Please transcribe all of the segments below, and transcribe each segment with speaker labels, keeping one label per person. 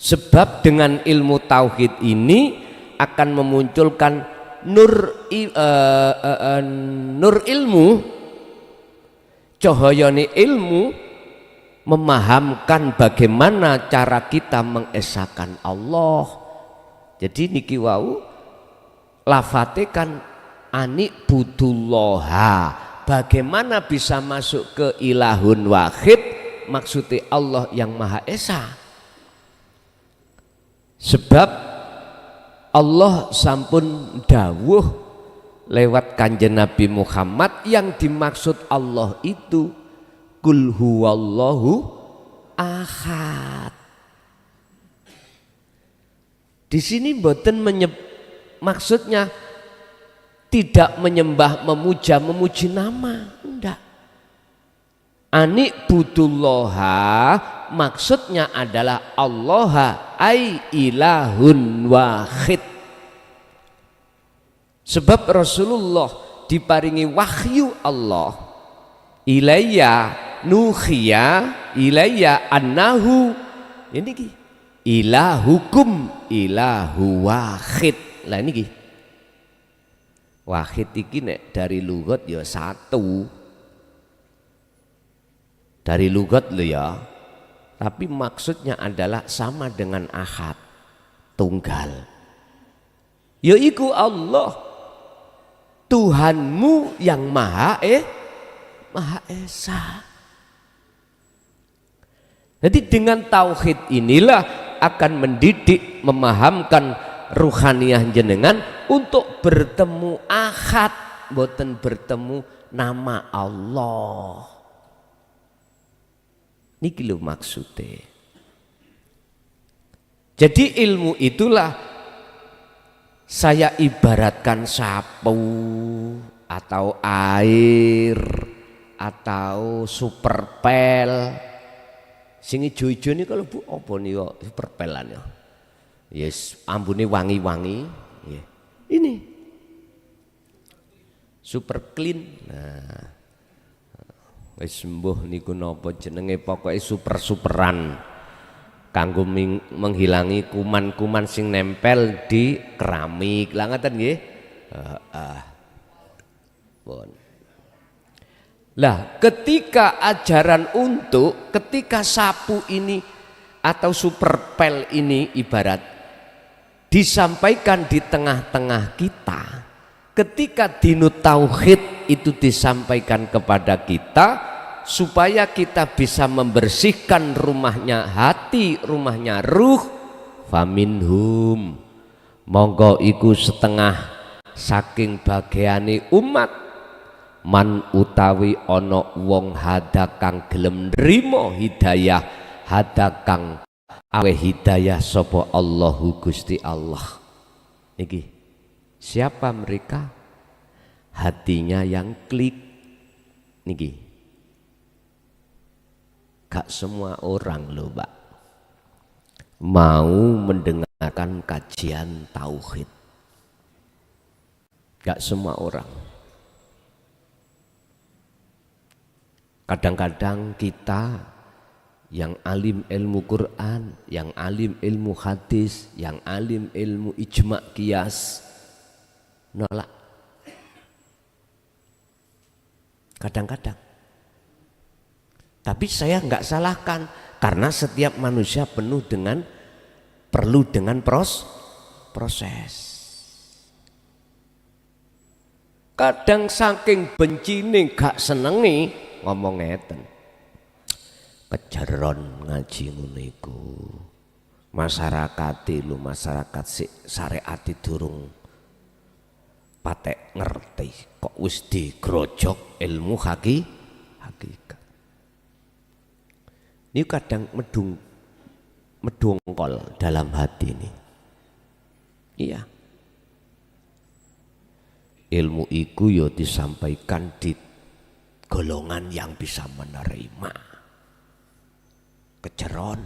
Speaker 1: Sebab dengan ilmu tauhid ini akan memunculkan nur ilmu, cahayane ilmu, memahamkan bagaimana cara kita mengesahkan Allah. Jadi niki wau lafate kan anik budullaha, bagaimana bisa masuk ke ilahun wahid, maksudnya Allah yang Maha Esa. Sebab Allah sampun dawuh lewat kanjeng Nabi Muhammad, yang dimaksud Allah itu kul huwallahu ahad. Di sini mboten maksudnya tidak menyembah, memuja, memuji nama, enggak. Anik budullaha maksudnya adalah Allah ai ilahun wahid. Sebab Rasulullah diparingi wahyu Allah, ilayya nuhiya ilayya annahu, ini ki ilahukum ilahu wahid. Lah ini ki wahid iki nek dari lugat ya satu, dari lugat lo ya, tapi maksudnya adalah sama dengan ahad, tunggal, yaitu Allah Tuhanmu yang Maha Esa. Jadi dengan tauhid inilah akan mendidik, memahamkan ruhaniyah jenengan untuk bertemu ahad, boten bertemu nama Allah. Niki lho maksudnya. Jadi ilmu itulah saya ibaratkan sapu atau air atau superpel. Sing ijo-ijo ini kalau bu apa nih yo superpelan ya. Yes, ambune wangi-wangi. Yeah. Ini super clean. Nah, wis sembuh niku napa jenenge, pokoke super-superan kanggo menghilangi kuman-kuman sing nempel di keramik. Lah ngaten nggih. Pun. Lah ketika ajaran untuk ketika sapu ini atau superpel ini ibarat disampaikan di tengah-tengah kita, ketika dinu tauhid itu disampaikan kepada kita supaya kita bisa membersihkan rumahnya hati, rumahnya ruh, faminhum monggo iku setengah saking bagiane umat man utawi ono wong hada kang gelem nrimo hidayah, hada kang awe hidayah sapa Allahu Gusti Allah. Niki siapa mereka? Hatinya yang klik. Niki gak semua orang loh Pak mau mendengarkan kajian tauhid, gak semua orang. Kadang-kadang kita yang alim ilmu Quran, yang alim ilmu hadis, yang alim ilmu ijma' qiyas nolak. Kadang-kadang. Tapi saya nggak salahkan, karena setiap manusia perlu dengan proses. Kadang saking bencine gak senengi ngomong ngeten, kejaron ngaji ngono iku. Masyarakat lu masyarakat syariat durung patek ngerti kok wis digrojok ilmu hakikat. Ini kadang medungkol dalam hati ini. Iya. Ilmu iku yo disampaikan di golongan yang bisa menerima. Kejeron.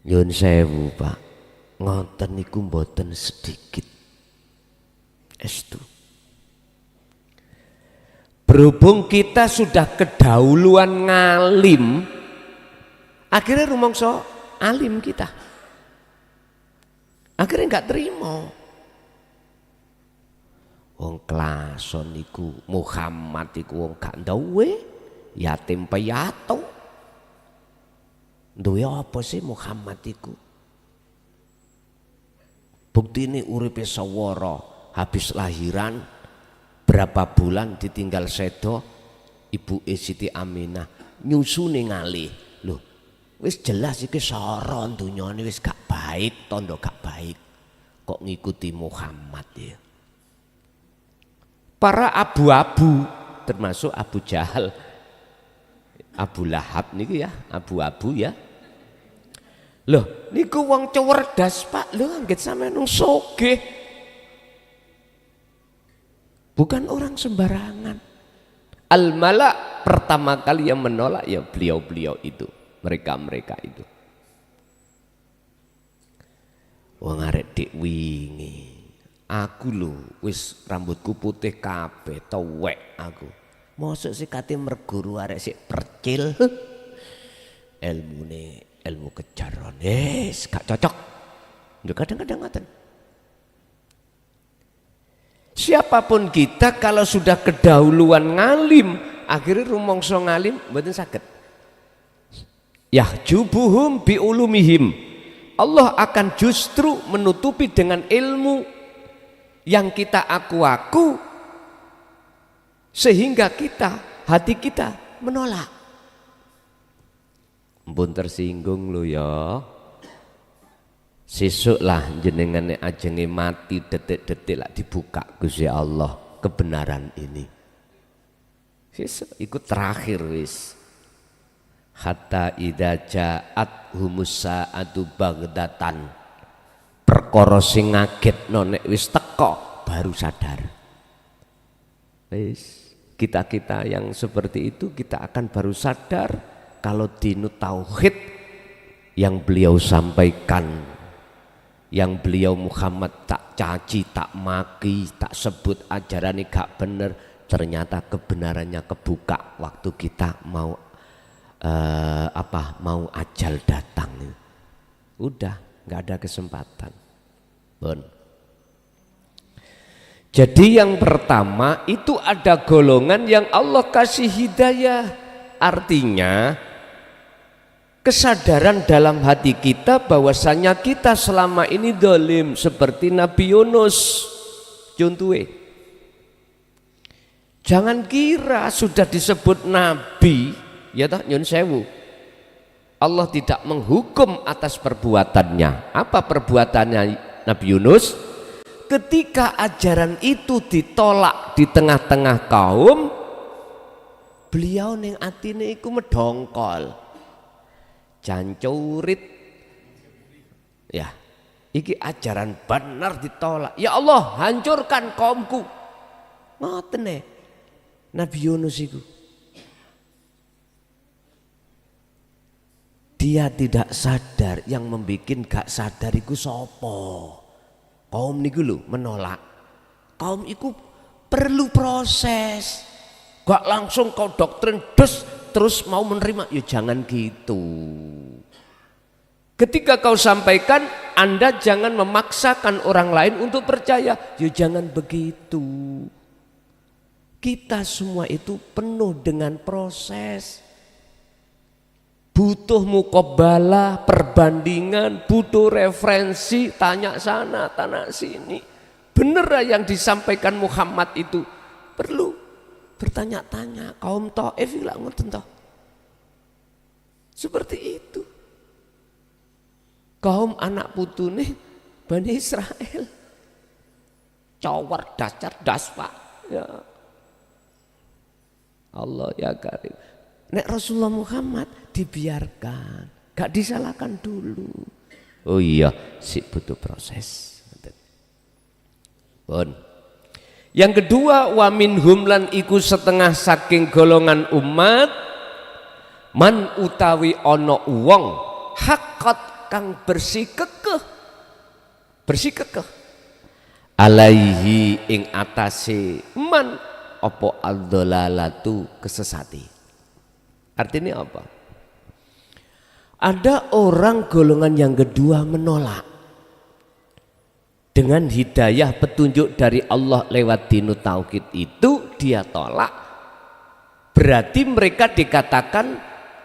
Speaker 1: Nyun sewu Pak, ngoten niku mboten sedikit. Estu. Berhubung kita sudah kedahuluan ngalim, Akhirnya rumangsa alim kita. Akhirnya nggak terima. Wong klason iku Muhammad iku wong gak duwe, yatim piatu. Duwe apa sih Muhammad iku? Buktine uripe sawara, habis lahiran berapa bulan ditinggal sedo ibu Siti Aminah nyusune ngalih. Loh, wis jelas iki sara dunyane wis gak baik, tondo gak baik. Kok ngikuti Muhammad ya? Para abu-abu termasuk Abu Jahal, Abu Lahab niki ya, abu-abu ya. Loh, niku wong cerdas Pak, lho anggit sampeyan nang sugih. Bukan orang sembarangan. Al-Mala pertama kali yang menolak ya beliau-beliau itu, mereka-mereka itu. Wong arek dik wingi. Aku lho wis rambutku putih kabeh, tuwek aku. Mosok sik kate merguru arek sik percil. Ilmu kejaran, gak cocok. Kadang-kadang ngoten. Siapapun kita kalau sudah kedahuluan ngalim, akhirnya rumangsa ngalim mboten saged. Yahjubuhum biulumihim. Allah akan justru menutupi dengan ilmu yang kita aku sehingga hati kita menolak. Mpun tersinggung lo ya. Sesuk lah jenengane ajenge mati detik-detik lah dibuka Gusti Allah kebenaran ini. Sesuk iku terakhir wis. Hatta idza ja'at humusa'atu bagdatan. Perkara sing ngagetno nek wis teko baru sadar. Wis, kita-kita yang seperti itu kita akan baru sadar kalau dinu tauhid yang beliau sampaikan, yang beliau Muhammad tak caci, tak maki, tak sebut ajarannya gak bener, ternyata kebenarannya kebuka waktu kita mau mau ajal datang. Udah nggak ada kesempatan. Bon. Jadi yang pertama itu ada golongan yang Allah kasih hidayah, artinya kesadaran dalam hati kita bahwasanya kita selama ini dolim seperti Nabi Yunus. Contohnya, jangan kira sudah disebut Nabi, ya toh nyun sewu, Allah tidak menghukum atas perbuatannya. Apa perbuatannya Nabi Yunus? Ketika ajaran itu ditolak di tengah-tengah kaum, beliau ning atine iku medongkol, jancurit. Ya, iki ajaran benar ditolak. Ya Allah, hancurkan kaumku. Ngoten Nabi Yunus iku. Dia tidak sadar, yang membikin gak sadar iku sapa? Kaum niku lho menolak. Kaum iku perlu proses. Gak langsung kau doktrin terus mau menerima. Ya jangan gitu. Ketika kau sampaikan, Anda jangan memaksakan orang lain untuk percaya. Ya jangan begitu. Kita semua itu penuh dengan proses. Butuh muqabalah, perbandingan, butuh referensi, tanya sana, tanya sini. Bener yang disampaikan Muhammad itu perlu bertanya-tanya. Kaum Taif lah ngoten toh. Seperti itu. Kaum anak putune Bani Israel. Cawar cerdas Pak. Ya. Allah ya Karim. Nek Rasulullah Muhammad dibiarkan, gak disalahkan dulu. Oh iya, sih butuh proses. Bon. Yang kedua, wa minhum lan iku setengah saking golongan umat man utawi ono wong haqqat kang bersih kekeh alaihi ing atase man apa adzalalatu kesesati. Artinya apa? Ada orang golongan yang kedua menolak. Dengan hidayah petunjuk dari Allah lewat dinut tauhid itu dia tolak. Berarti mereka dikatakan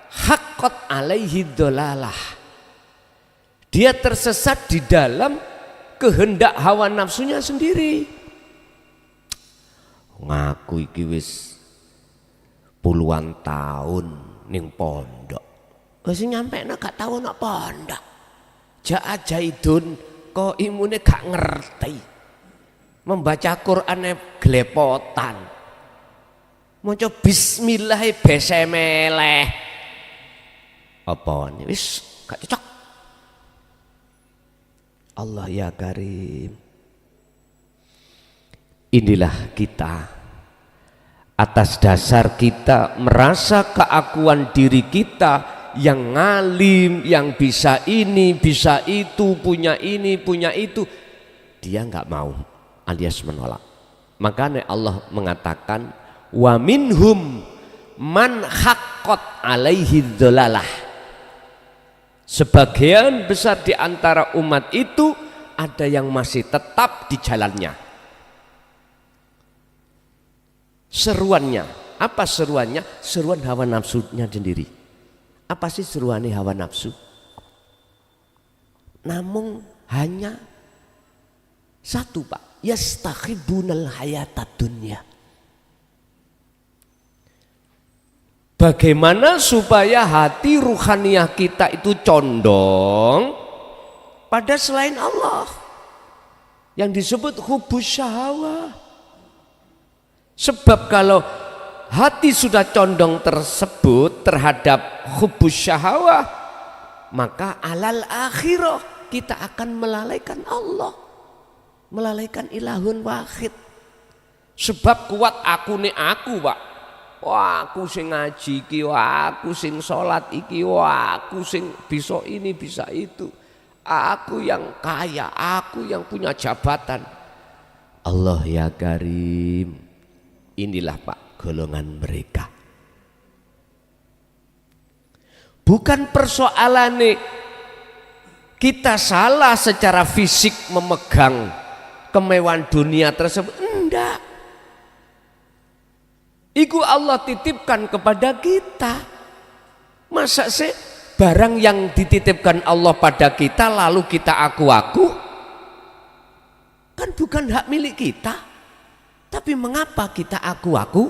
Speaker 1: haqqat alaihi dhalalah. Dia tersesat di dalam kehendak hawa nafsunya sendiri. Ngaku iki wis puluhan tahun ning pondok. Wis nyampe gak tau nak pondok. Ja ajaidun kok imune gak ngerti. Membaca Qur'ane glepotan. Maca bismillah bese meleh. Apa ini wis gak cocok. Allah ya Karim. Inilah kita atas dasar kita merasa keakuan diri kita yang ngalim, yang bisa ini, bisa itu, punya ini, punya itu, dia nggak mau alias menolak. Makanya Allah mengatakan wa minhum man haqqat alaihi dhalalah. Sebagian besar di antara umat itu ada yang masih tetap di jalannya. Seruannya, apa seruannya? Seruan hawa nafsunya sendiri. Apa sih seruannya hawa nafsu? Namun hanya satu Pak, yastakhibunal hayatad dunya. Bagaimana supaya hati ruhaniyah kita itu condong pada selain Allah yang disebut hubus syahwah. Sebab kalau hati sudah condong tersebut terhadap hubus syahwah, maka alal akhirah kita akan melalaikan Allah, melalaikan ilahun wahid. Sebab kuat aku nih aku Pak. Wah aku sing ngaji iki, wah aku sing sholat iki, wah aku sing bisa ini bisa itu. Aku yang kaya, aku yang punya jabatan. Allah ya Karim. Inilah Pak golongan mereka. Bukan persoalan nih kita salah secara fisik memegang kemewahan dunia tersebut. Enggak. Iku Allah titipkan kepada kita. Masa sih barang yang dititipkan Allah pada kita lalu kita aku-aku? Kan bukan hak milik kita. Tapi mengapa kita aku-aku?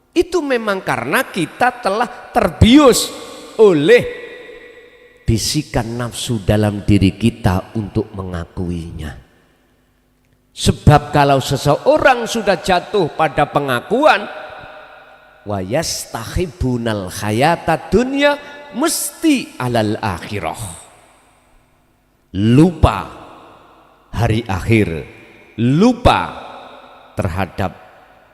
Speaker 1: Itu memang karena kita telah terbius oleh bisikan nafsu dalam diri kita untuk mengakuinya. Sebab kalau seseorang sudah jatuh pada pengakuan wa yastakhibunal hayatad dunya mesti alal akhirah. Lupa hari akhir, lupa terhadap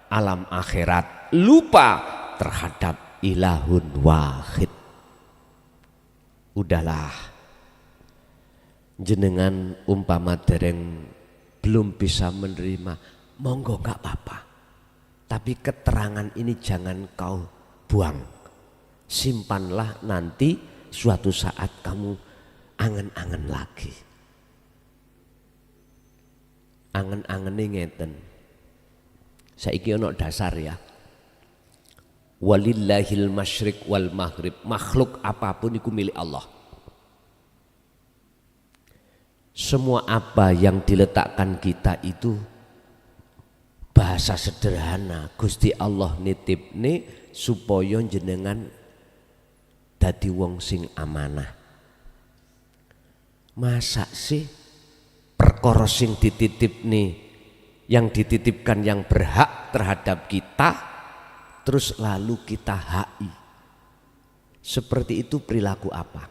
Speaker 1: alam akhirat, lupa terhadap ilahun wahid. Udahlah, jenengan umpama dereng belum bisa menerima, monggo gak apa-apa. Tapi keterangan ini jangan kau buang. Simpanlah nanti suatu saat kamu angen-angen lagi. Angen-angen ngeten. Saiki ono dasar ya. Walillahil masyriq wal maghrib. Makhluk apapun itu milik Allah. Semua apa yang diletakkan kita itu bahasa sederhana. Gusti Allah nitipne supaya jenengan dadi wong sing amanah. Masa sih perkara sing dititipne, yang dititipkan yang berhak terhadap kita, terus lalu kita haki. Seperti itu perilaku apa?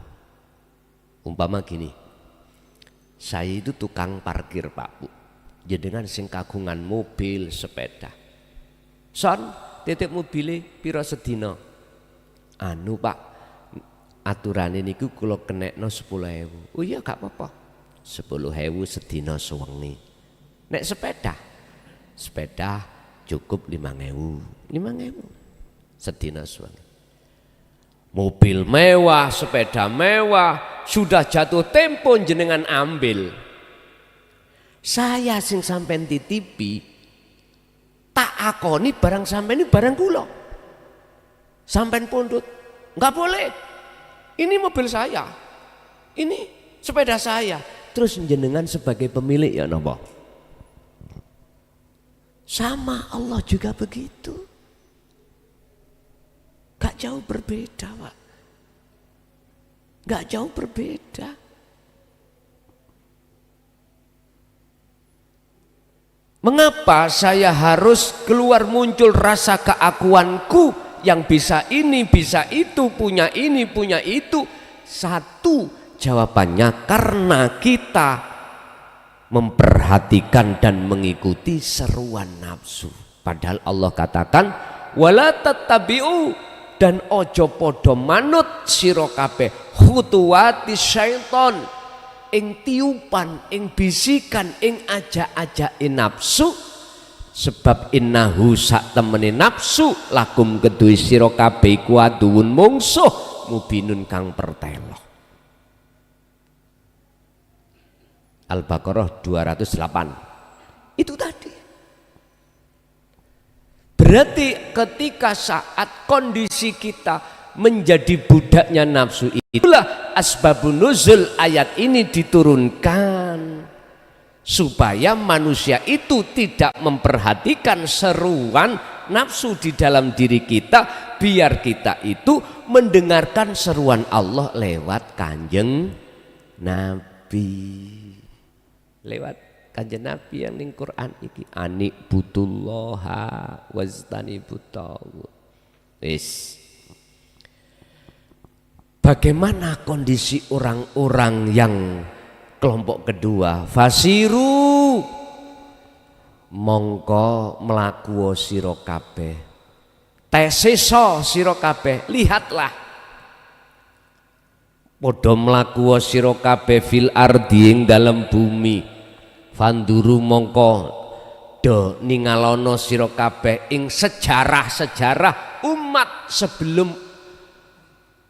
Speaker 1: Umpama gini, saya itu tukang parkir Pak Bu, jenengan sing kagungan mobil sepeda. Son, titip mobile pira sedina? Anu Pak, aturan ini kula kenekno 10.000. Oh iya gak apa-apa, 10.000 sedina sewengi. Nek sepeda cukup 5.000 sedina suami. Mobil mewah, sepeda mewah, sudah jatuh tempo jenengan ambil. Saya sing sampean titipi, tak akoni barang sampean ini barang kula. Sampean pundut, nggak boleh. Ini mobil saya, ini sepeda saya. Terus jenengan sebagai pemilik ya napa? Sama Allah juga begitu. Gak jauh berbeda, Pak. Gak jauh berbeda. Mengapa saya harus keluar muncul rasa keakuanku yang bisa ini, bisa itu, punya ini, punya itu? Satu jawabannya karena kita memperhatikan dan mengikuti seruan nafsu. Padahal Allah katakan wala tattabi'u, dan ojo podo manut sira kabeh khutuwati syaiton, ing tiupan, ing bisikan, ing ajak-ajake nafsu. Sebab innahu sak temene nafsu lakum kedue sira kabeh iku aduwun mungsuh mubinun kang pertelo. Al-Baqarah 208. Itu tadi. Berarti ketika saat kondisi kita menjadi budaknya nafsu, itulah asbabun nuzul ayat ini diturunkan supaya manusia itu tidak memperhatikan seruan nafsu di dalam diri kita, biar kita itu mendengarkan seruan Allah lewat Kanjeng Nabi, lewat Kanjeng Nabi yang ning Quran iki, anik butullaha waztanibut taghut. Wis. Bagaimana kondisi orang-orang yang kelompok kedua? Fasiru mongko mlaku sira kabeh. Tesesa sira kabeh, lihatlah. Padha mlaku sira kabeh fil ardi ing dalem bumi. Fanduru mongko do ningalono sira kabeh ing sejarah-sejarah umat sebelum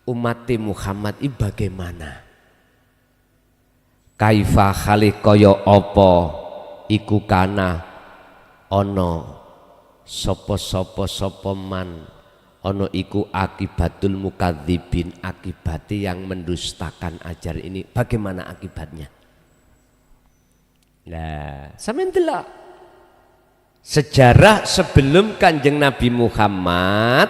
Speaker 1: umat Muhammad ini bagaimana, kaifa khaliq kaya apa iku kana ana sapa man ana iku akibatul mukadzibin, akibate yang mendustakan ajar ini. Bagaimana akibatnya? Nah, sampeyan delok sejarah sebelum Kanjeng Nabi Muhammad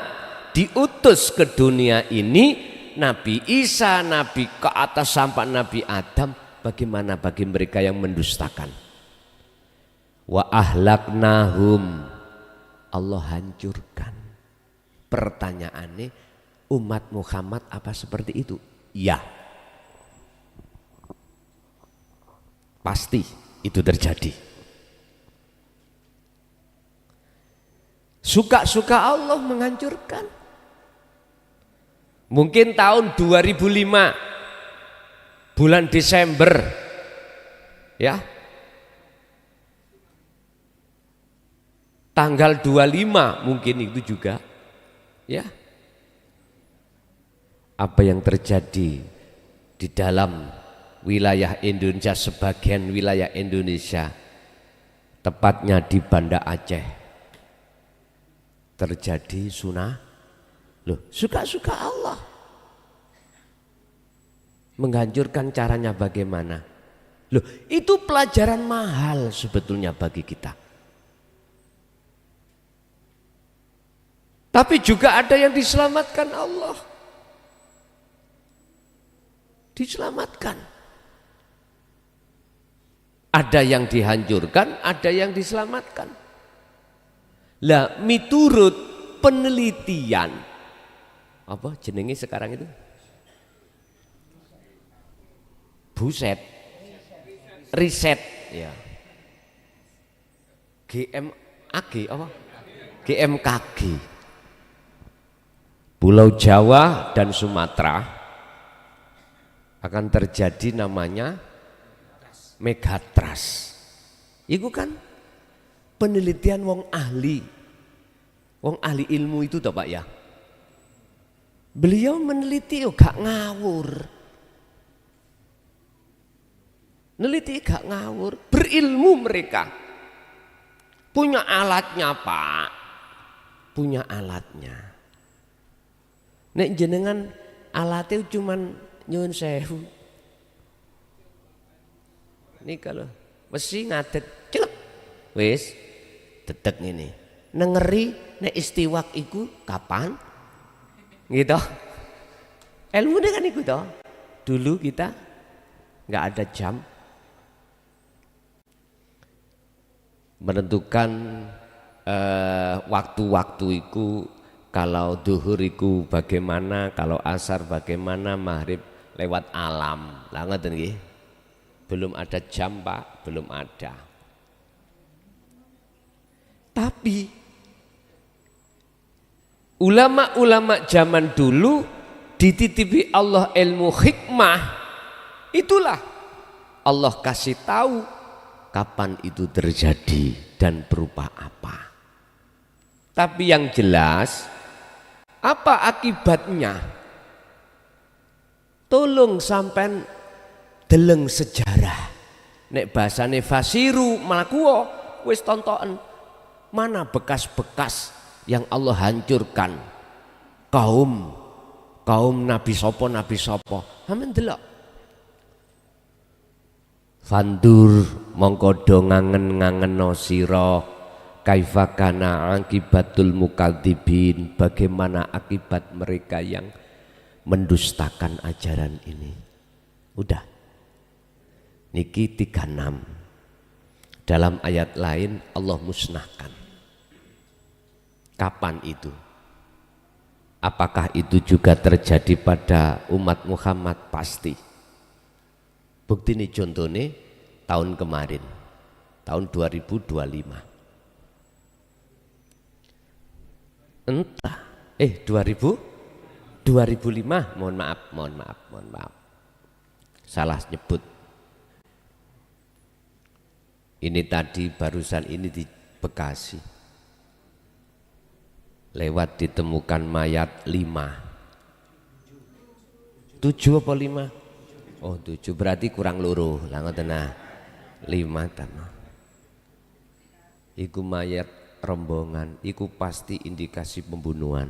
Speaker 1: diutus ke dunia ini, Nabi Isa, Nabi ke atas sampai Nabi Adam, bagaimana bagi mereka yang mendustakan? Wa ahlaknahum, Allah hancurkan. Pertanyaannya, umat Muhammad apa seperti itu? Ya, pasti itu terjadi. Suka-suka Allah menghancurkan. Mungkin tahun 2005 bulan Desember, ya, tanggal 25 mungkin itu juga, ya. Apa yang terjadi di dalam wilayah Indonesia, sebagian wilayah Indonesia, tepatnya di Banda Aceh, terjadi tsunami. Loh, suka-suka Allah. Menghancurkan caranya bagaimana? Loh, itu pelajaran mahal sebetulnya bagi kita. Tapi juga ada yang diselamatkan Allah. Diselamatkan. Ada yang dihancurkan, ada yang diselamatkan. Lah, miturut penelitian, apa jenenge sekarang itu? Buset, riset, ya. GMAG apa? GMKG. Pulau Jawa dan Sumatera akan terjadi namanya megatrust. Itu kan penelitian wong ahli ilmu itu toh Pak ya. Beliau meneliti gak ngawur. Neliti gak ngawur, berilmu mereka. Punya alatnya, Pak. Punya alatnya. Nek jenengan alatnya cuman nyuwun sewu. Ini kalau mesti ngadet celek. Wis dedek ngene. Nengeri nek istiwak iku kapan? Gitu. Ilmu kan iku toh. Dulu kita nggak ada jam. Menentukan waktu-waktu iku, kalau duhur iku bagaimana, kalau asar bagaimana, maghrib lewat alam. Lah ngoten nggih. Belum ada jam, Pak, belum ada. Tapi ulama-ulama zaman dulu dititipi Allah ilmu hikmah. Itulah Allah kasih tahu kapan itu terjadi dan berupa apa. Tapi yang jelas, apa akibatnya? Tolong sampean deleng sejarah. Nek bahasane fasiru malakuwo, wis tontonen mana bekas-bekas yang Allah hancurkan kaum nabi sopo. Amin delok. Fandur mongko do ngangen-ngangeno sira kaifa kana akibatul mukadzibin, bagaimana akibat mereka yang mendustakan ajaran ini. Udah. Niki 36. Dalam ayat lain Allah musnahkan. Kapan itu? Apakah itu juga terjadi pada umat Muhammad? Pasti. Bukti ini contohnya tahun kemarin, tahun 2025. Entah, 2005, mohon maaf. Salah nyebut. Ini tadi barusan ini di Bekasi. Lewat ditemukan mayat 5. 7 apa 5? Oh 7, berarti kurang loro. Lah ngoten nah. 5 tanah. Iku mayat rombongan, iku pasti indikasi pembunuhan.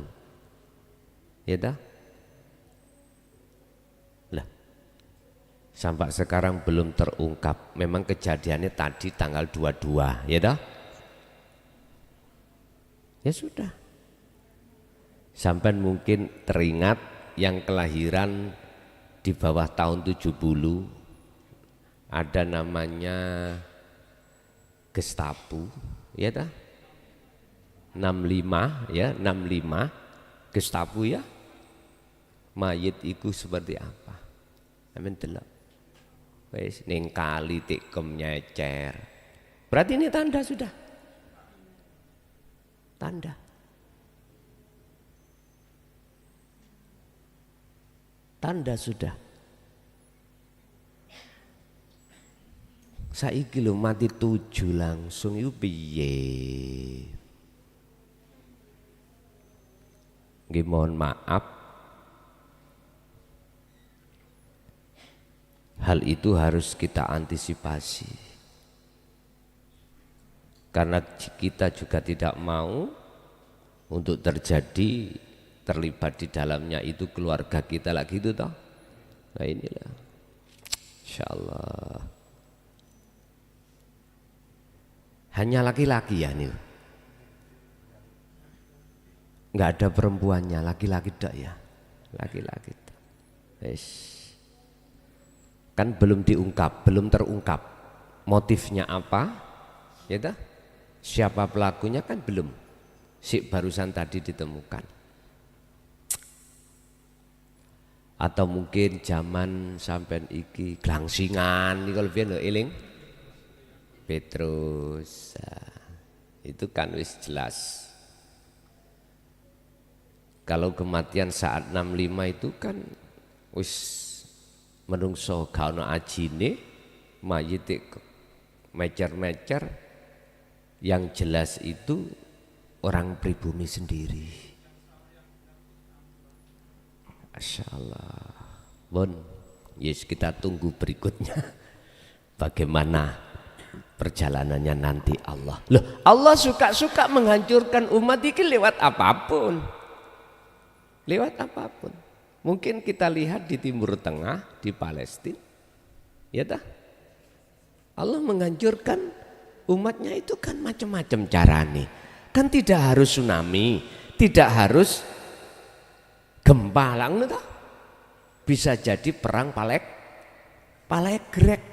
Speaker 1: Ya dah? Lah. Sampai sekarang belum terungkap. Memang kejadiannya tadi tanggal 22, ya dah? Ya sudah. Sampai mungkin teringat yang kelahiran di bawah tahun 70, ada namanya Gestapo, ya dah? 65 ya, 65 Gestapo ya. Mayit itu seperti apa? Amin delok. Wis ning kali tikem nyecer. Berarti ini tanda sudah. Tanda. Tanda sudah. Saiki lho mati 7 langsung iku piye? Nggih mohon maaf. Hal itu harus kita antisipasi. Karena kita juga tidak mau untuk terjadi terlibat di dalamnya itu keluarga kita lagi itu toh. Nah inilah insyaallah hanya laki-laki ya nih, nggak ada perempuannya, laki-laki dak ya, laki-laki kan belum diungkap, belum terungkap motifnya apa ya dah, siapa pelakunya kan belum, barusan tadi ditemukan. Atau mungkin zaman sampai iki glangsingan iki kalau piye eling Petrus. Itu kan wis jelas. Kalau kematian saat 65 itu kan wis menungso gak ono ajine, mayit mecer-mecer, yang jelas itu orang pribumi sendiri. Masya Allah. Bon, yes, kita tunggu berikutnya. Bagaimana perjalanannya nanti Allah. Loh, Allah suka-suka menghancurkan umat ini lewat apapun. Lewat apapun. Mungkin kita lihat di Timur Tengah, di Palestina. Ya dah. Allah menghancurkan umatnya itu kan macam-macam caranya. Kan tidak harus tsunami, tidak harus gempa lang, bisa jadi perang Palegrek,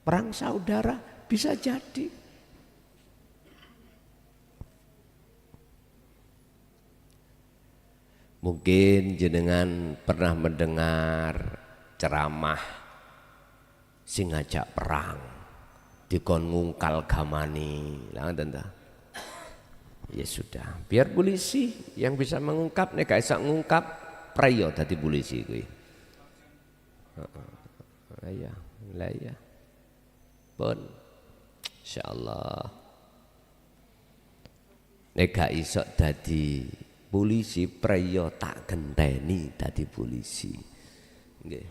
Speaker 1: perang saudara, bisa jadi. Mungkin jenengan pernah mendengar ceramah sing ngajak perang dikon ngungkal gamani lah tanda. Ya sudah, biar polisi yang bisa mengungkap, nek gak bisa ngungkap prayo dadi polisi kuwi. Heeh. Lah ya. Pun insyaallah nek gak iso dadi polisi prayo tak genteni dadi polisi. Nggih.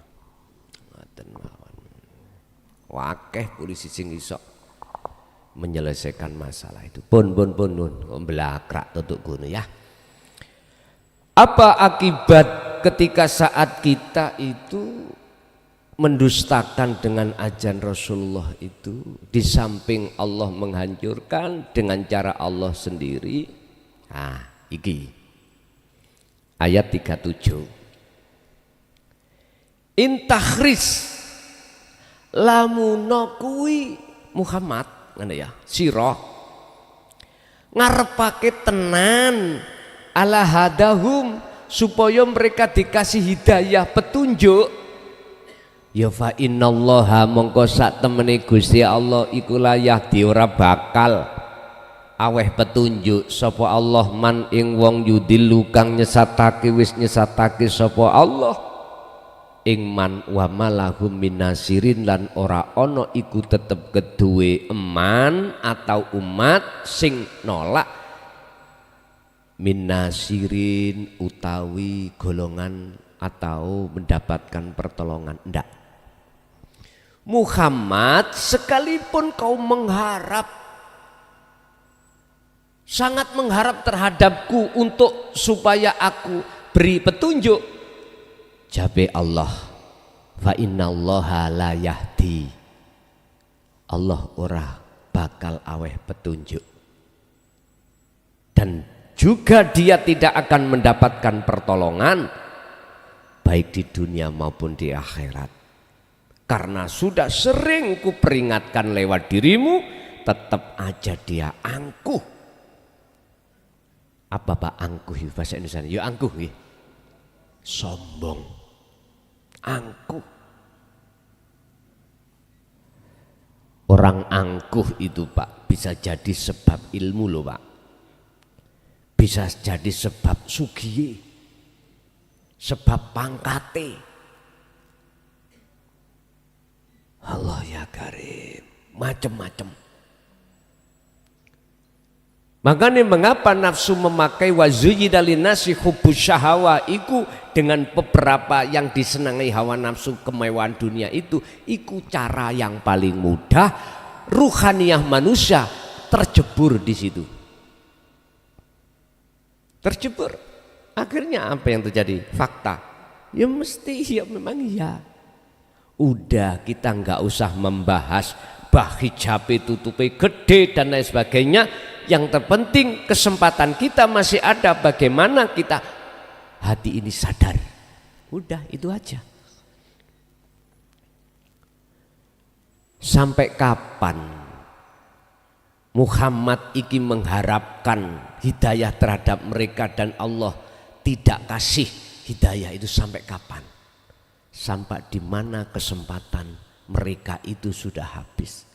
Speaker 1: Ngoten mawon. Wakeh polisi sing iso menyelesaikan masalah itu. Pun belakrak tutuk gunu ya. Apa akibat ketika saat kita itu mendustakan dengan ajaran Rasulullah itu, di samping Allah menghancurkan dengan cara Allah sendiri. Iki ayat 37. Intakhris lamuno kuwi Muhammad ngene ya, sirah ngarepake tenan ala hadahum supaya mereka dikasih hidayah petunjuk, ya fa innallaha mongko sak temene Gusti Allah iku layah di ora bakal aweh petunjuk sapa Allah man ing wong yudillu kang nyesatake wis nyesatake sapa Allah ing man wa malahum minasirin lan ora ana iku tetep keduwe eman atau umat sing nolak minasirin utawi golongan atau mendapatkan pertolongan. Ndak. Muhammad sekalipun kau mengharap, sangat mengharap terhadapku untuk supaya aku beri petunjuk, jabe Allah, fa innallaha la yahdi, Allah ora bakal aweh petunjuk, dan juga dia tidak akan mendapatkan pertolongan baik di dunia maupun di akhirat, karena sudah sering ku peringatkan lewat dirimu, tetap aja dia angkuh. Apa Pak angkuh bahasa Indonesia? Ya angkuh ya. Sombong, angkuh. Orang angkuh itu Pak bisa jadi sebab ilmu loh Pak, bisa jadi sebab sugiye, sebab pangkate. Allah ya karim, macam-macam. Makanya mengapa nafsu memakai wazuyyida linnasi hubbus syahawa iku dengan beberapa yang disenangi hawa nafsu kemewahan dunia itu, iku cara yang paling mudah ruhaniyah manusia terjebur di situ. Terjebur. Akhirnya apa yang terjadi? Fakta. Ya mesti ya memang ya. Udah kita nggak usah membahas bah hijab tutupi gede dan lain sebagainya. Yang terpenting kesempatan kita masih ada, bagaimana kita hati ini sadar. Udah itu aja. Sampai kapan Muhammad iki mengharapkan hidayah terhadap mereka dan Allah tidak kasih hidayah itu sampai kapan? Sampai di mana kesempatan mereka itu sudah habis.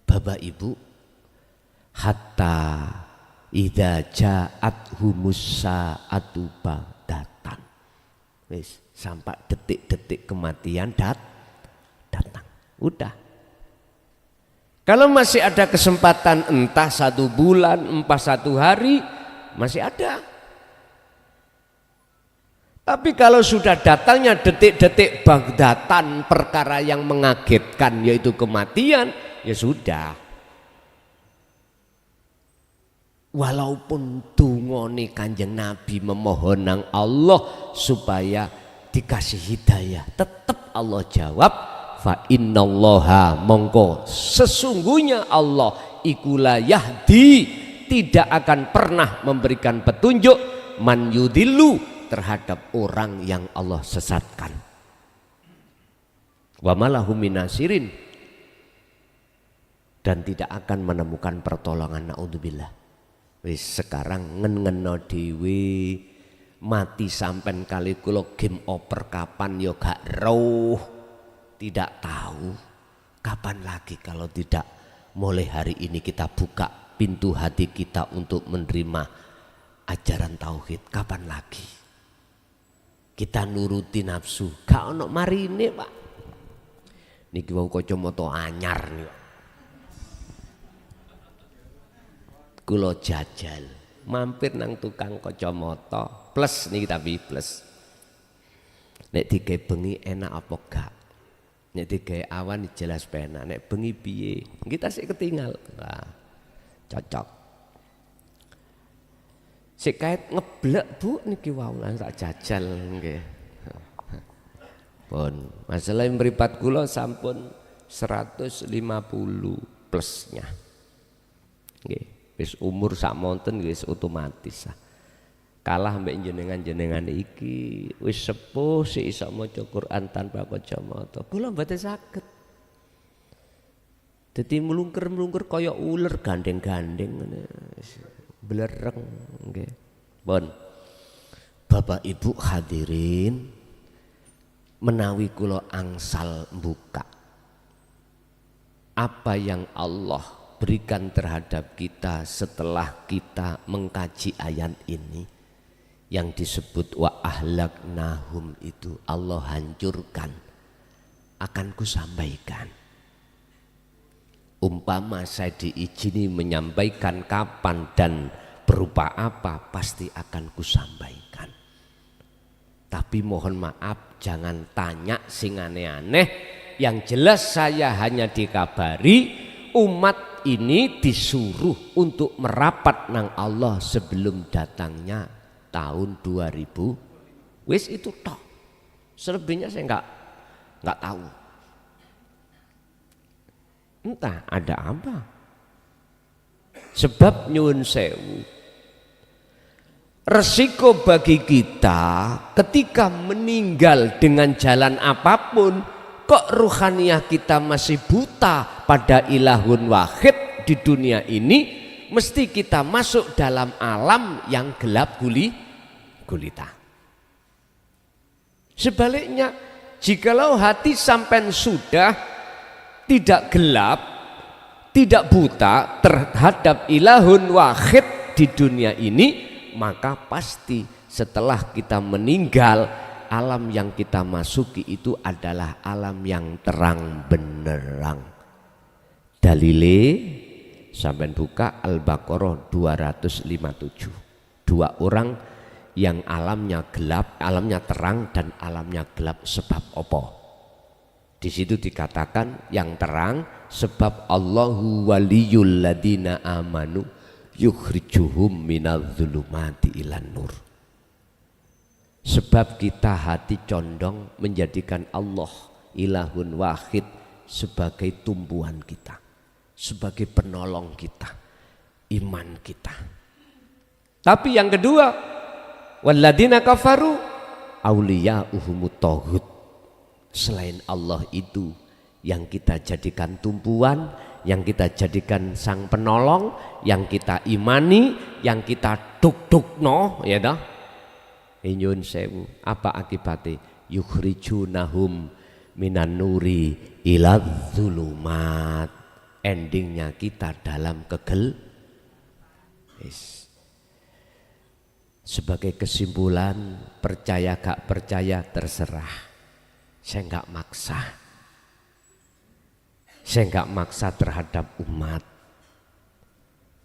Speaker 1: Bapak Ibu, hatta idza ja'athumus sa'atu badatan. Wis sampai detik-detik kematian datang. Udah. Kalau masih ada kesempatan entah 1 bulan, entah 1 hari, masih ada. Tapi kalau sudah datangnya detik-detik bagdatan perkara yang mengagetkan yaitu kematian, ya sudah. Walaupun dungone Kanjeng Nabi memohon nang Allah supaya dikasih hidayah, tetap Allah jawab fa innallaha, mongko sesungguhnya Allah ikulah yahdi, tidak akan pernah memberikan petunjuk man yudillu, terhadap orang yang Allah sesatkan. Wa malahum minasirin, dan tidak akan menemukan pertolongan. Naudzubillah. Wis sekarang ngeno dhewe mati sampai kali kula game over kapan ya gak roh, tidak tahu kapan lagi. Kalau tidak mulai hari ini kita buka pintu hati kita untuk menerima ajaran tauhid, kapan lagi kita nuruti nafsu? Gak ono marine Pak. Niki wau kacamata anyar nih. Kula jajal mampir nang tukang kacamata plus niki, tapi plus. Nek digawe bengi enak apa gak? Nek digawe awan jelas penak. Nek bengi piye? Kita sik ketinggal. Nah, cocok. Sik kait ngeblek Bu niki wau lan tak jajal nggih. Pun masalah mripat kula sampun 150 plusnya. Nggih, wis umur sak monten wis otomatis. Kalah mbek jenengan-jenengan iki wis sepuh sik iso maca Quran tanpa kacamata. Kula mboten saged. Dadi mlungker-mlungker kaya uler gandeng-gandeng ngene. Belereng nggih. Bon. Bapak Ibu hadirin, menawi kula angsal buka apa yang Allah berikan terhadap kita setelah kita mengkaji ayat ini yang disebut wa ahlaknahum, itu Allah hancurkan, akan kusampaikan. Umpama saya diizini menyampaikan kapan dan berupa apa, pasti akan kusampaikan. Tapi mohon maaf, jangan tanya sing aneh-aneh. Yang jelas saya hanya dikabari umat ini disuruh untuk merapat nang Allah sebelum datangnya tahun 2000. Wis itu toh. Selebihnya saya nggak tahu. Entah ada apa. Sebab nyuwun sewu, resiko bagi kita ketika meninggal dengan jalan apapun, kok ruhaniyah kita masih buta pada ilahun wahid di dunia ini, mesti kita masuk dalam alam yang gelap gulita. Sebaliknya, jikalau hati sampai sudah tidak gelap, tidak buta terhadap ilahun wahid di dunia ini, maka pasti setelah kita meninggal, alam yang kita masuki itu adalah alam yang terang benderang. Dalile sampai buka Al-Baqarah 257. Dua orang yang alamnya gelap, alamnya terang dan alamnya gelap, sebab apa? Di situ dikatakan yang terang sebab Allahu waliyul ladina amanu yukhrijuhum minadh-dhulumati ilan nur. Sebab kita hati condong menjadikan Allah ilahun wahid sebagai tumpuan kita, sebagai penolong kita, iman kita. Tapi yang kedua, walladina kafaru auliya'uhumut taghut. Selain Allah itu yang kita jadikan tumpuan, yang kita jadikan sang penolong, yang kita imani, yang kita duk-dukno, ya dah. Nyun sewu, apa akibatnya? Yukhrijunahum minan nuri ilad zulumat. Endingnya kita dalam Sebagai kesimpulan, percaya gak percaya terserah. Saya enggak maksa. Saya enggak maksa terhadap umat.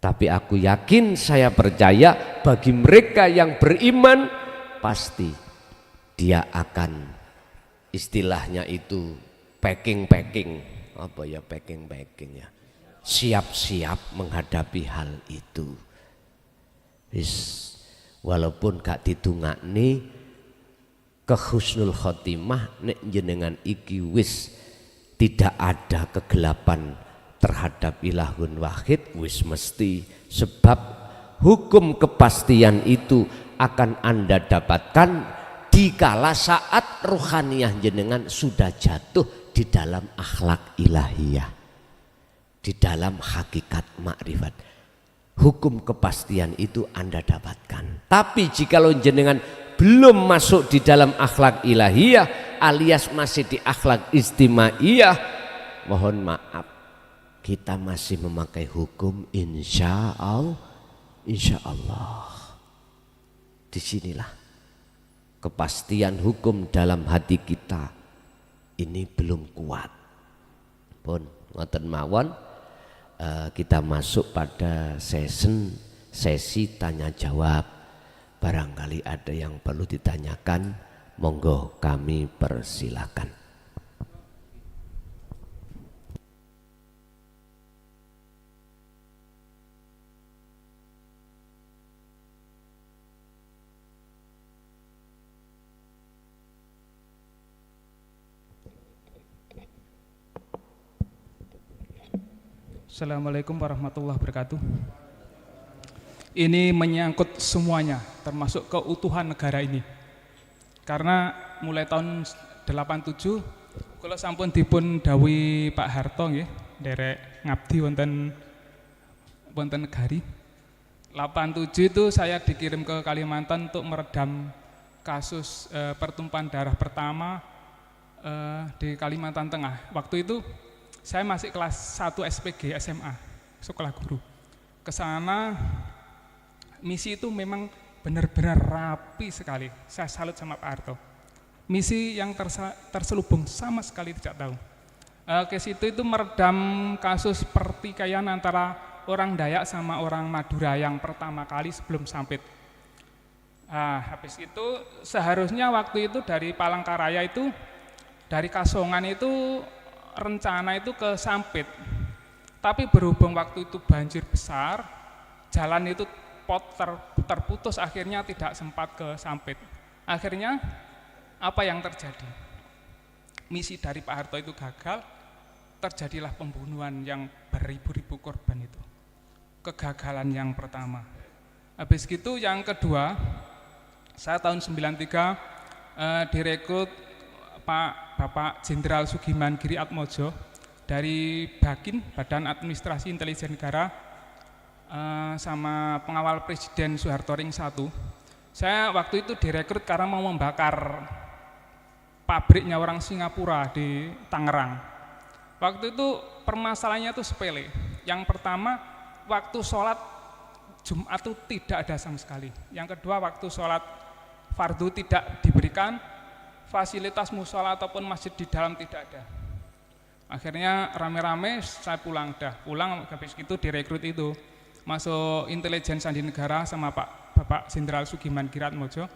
Speaker 1: Tapi aku yakin, saya percaya bagi mereka yang beriman pasti dia akan istilahnya itu packing, apa ya packing ya, siap-siap menghadapi hal itu. Walaupun gak ditungakni ke husnul khotimah, nek jenengan iki wis tidak ada kegelapan terhadap ilahun wahid, wis mesti, sebab hukum kepastian itu akan Anda dapatkan dikala saat ruhaniyah jenengan sudah jatuh di dalam akhlak ilahiyah, di dalam hakikat makrifat. Hukum kepastian itu Anda dapatkan. Tapi jikalau jenengan belum masuk di dalam akhlak ilahiyah alias masih di akhlak istimaiyah, mohon maaf, kita masih memakai hukum insya Allah. Disinilah kepastian hukum dalam hati kita ini belum kuat. Pun ngoten mawon, kita masuk pada sesi tanya jawab. Barangkali ada yang perlu ditanyakan, monggo kami persilakan.
Speaker 2: Assalamualaikum warahmatullahi wabarakatuh. Ini menyangkut semuanya, termasuk keutuhan negara ini. Karena mulai tahun 87, kula sampun dipun dawuhi Pak Harto nggih, nderek ngabdi wonten negari. 87 itu saya dikirim ke Kalimantan untuk meredam kasus pertumpahan darah pertama di Kalimantan Tengah. Waktu itu saya masih kelas 1 SPG SMA, sekolah guru. Kesana misi itu memang benar-benar rapi sekali. Saya salut sama Pak Harto. Misi yang terselubung sama sekali tidak tahu. Ke situ itu meredam kasus pertikaian antara orang Dayak sama orang Madura yang pertama kali sebelum Sampit. Habis itu seharusnya waktu itu dari Palangkaraya itu, dari Kasongan itu rencana itu ke Sampit, tapi berhubung waktu itu banjir besar, jalan itu terputus, akhirnya tidak sempat ke Sampit. Akhirnya apa yang terjadi? Misi dari Pak Harto itu gagal, terjadilah pembunuhan yang beribu-ribu korban itu. Kegagalan yang pertama. Habis itu yang kedua, saya tahun 93 direkrut Bapak Jenderal Sugiman Giri Atmojo dari BAKIN, Badan Administrasi Intelijen Negara, sama pengawal Presiden Soeharto Ring 1. Saya waktu itu direkrut karena mau membakar pabriknya orang Singapura di Tangerang. Waktu itu permasalahannya itu sepele. Yang pertama, waktu sholat Jumat itu tidak ada sama sekali. Yang kedua, waktu sholat fardu tidak diberikan, fasilitas musola ataupun masjid di dalam tidak ada. Akhirnya rame-rame saya pulang, habis itu direkrut itu masuk intelijen sandi negara sama Bapak Jenderal Sugiman Giri Atmojo.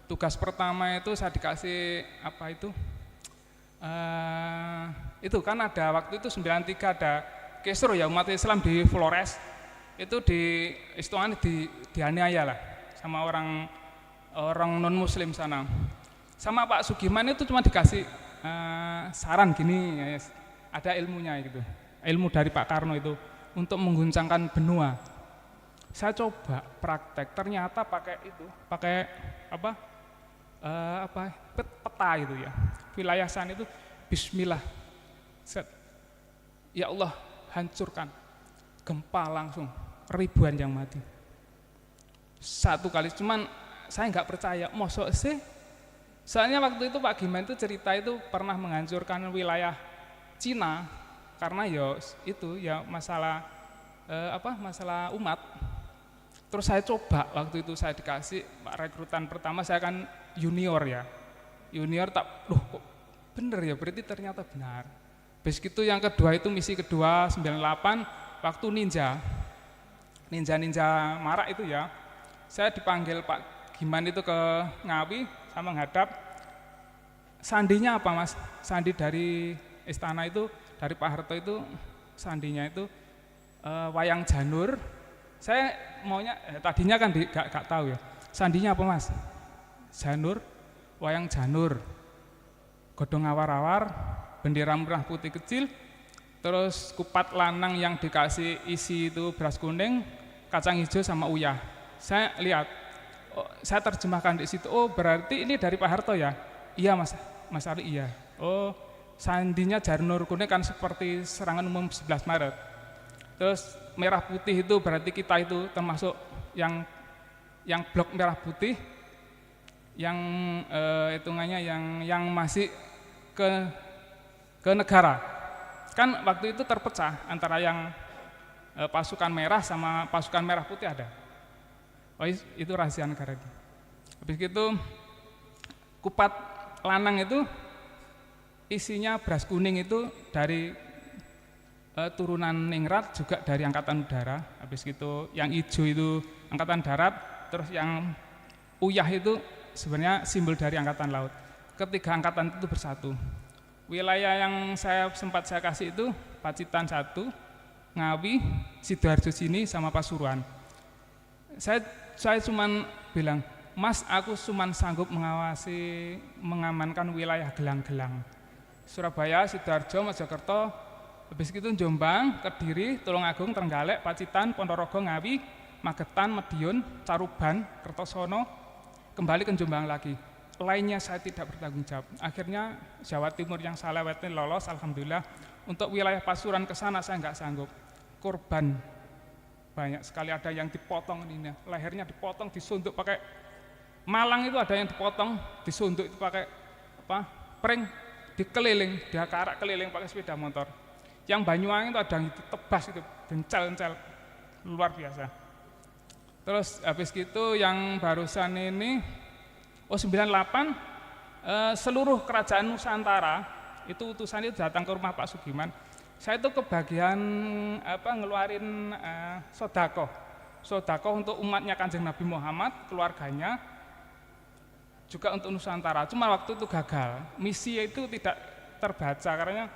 Speaker 2: Tugas pertama itu saya dikasih apa itu kan ada waktu itu 93 ada Kesro ya, umat Islam di Flores itu di istilahnya dianiaya lah sama orang non muslim sana. Sama Pak Sugiman itu cuma dikasih saran gini, ya, ada ilmunya gitu, ilmu dari Pak Karno itu untuk mengguncangkan benua. Saya coba praktek, ternyata pakai peta itu ya, wilayah sana itu Bismillah, ya Allah hancurkan, gempa langsung ribuan yang mati satu kali. Cuman saya nggak percaya, mosok sih. Soalnya waktu itu Pak Giman itu cerita itu pernah menghancurkan wilayah Cina karena masalah masalah umat. Terus saya coba waktu itu saya dikasih rekrutan pertama, saya kan junior ya. Junior kok bener ya, berarti ternyata benar. Habis itu yang kedua itu misi kedua 98 waktu ninja marak itu ya. Saya dipanggil Pak Giman itu ke Ngawi, saya menghadap, sandinya apa Mas? Sandi dari istana itu, dari Pak Harto itu sandinya itu wayang janur. Saya maunya tadinya kan gak tahu ya. Sandinya apa Mas? Janur, wayang janur, godong awar-awar, bendera merah putih kecil, terus kupat lanang yang dikasih isi itu beras kuning, kacang hijau sama uyah. Saya lihat, saya terjemahkan di situ. Oh berarti ini dari Pak Harto ya? Iya Mas Ali iya. Oh sandinya janur kuning kan seperti serangan umum 11 Maret. Terus merah putih itu berarti kita itu termasuk yang blok merah putih, yang hitungannya yang masih ke negara. Kan waktu itu terpecah antara yang pasukan merah sama pasukan merah putih ada. Oh itu rahasia negara. Habis itu kupat lanang itu isinya beras kuning itu dari turunan ningrat, juga dari angkatan udara. Habis itu yang hijau itu angkatan darat, terus yang uyah itu sebenarnya simbol dari angkatan laut. Ketiga angkatan itu bersatu. Wilayah yang sempat saya kasih itu Pacitan 1, Ngawi, Sidoarjo sini sama Pasuruan. Saya cuman bilang, Mas aku cuman sanggup mengamankan wilayah Gelang-Gelang. Surabaya, Sidoarjo, Mojokerto, habis itu Jombang, Kediri, Tulungagung, Trenggalek, Pacitan, Ponorogo, Ngawi, Magetan, Madiun, Caruban, Kertosono, kembali ke Jombang lagi. Lainnya saya tidak bertanggung jawab. Akhirnya Jawa Timur yang saya lewati lolos, alhamdulillah. Untuk wilayah Pasuruan ke sana saya nggak sanggup. Korban banyak sekali, ada yang dipotong ini, lehernya dipotong, disunduk pakai Malang itu ada yang dipotong, disunduk itu pakai pring, dikeliling, dia karak keliling pakai sepeda motor. Yang Banyuwangi itu ada yang ditebas itu, bencel-bencel, luar biasa. Terus habis gitu yang barusan ini, 98, seluruh kerajaan Nusantara itu utusan itu datang ke rumah Pak Sugiman. Saya itu kebagian ngeluarin sodakoh untuk umatnya Kanjeng Nabi Muhammad, keluarganya, juga untuk Nusantara. Cuma waktu itu gagal, misi itu tidak terbaca karena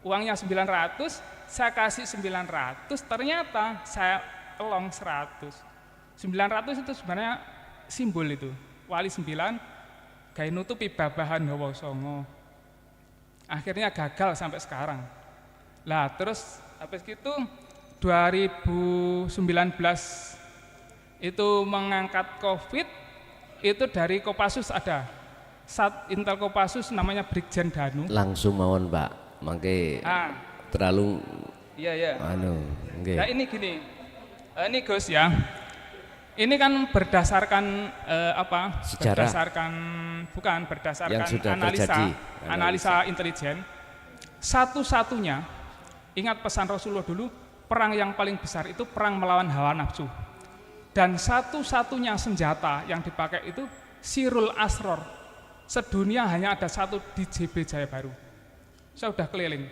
Speaker 2: uangnya 900, saya kasih 900, ternyata saya elong 100. 900 itu sebenarnya simbol itu. Wali 9, gawe nutupi babahan hawa songo. Akhirnya gagal sampai sekarang. Lah terus habis itu 2019 itu mengangkat COVID, itu dari Kopassus ada. Intel Kopassus namanya Brigjen Danu.
Speaker 1: Langsung mawon Pak, mangke terlalu
Speaker 2: iya.
Speaker 1: Okay.
Speaker 2: Nah ini gini, ini Gus ya. Ini kan berdasarkan
Speaker 1: sejarah.
Speaker 2: Berdasarkan
Speaker 1: yang
Speaker 2: analisa intelijen. Satu-satunya, ingat pesan Rasulullah dulu, perang yang paling besar itu perang melawan hawa nafsu. Dan satu-satunya senjata yang dipakai itu Sirul Asror. Sedunia hanya ada satu di JB Jaya Baru. Saya sudah keliling.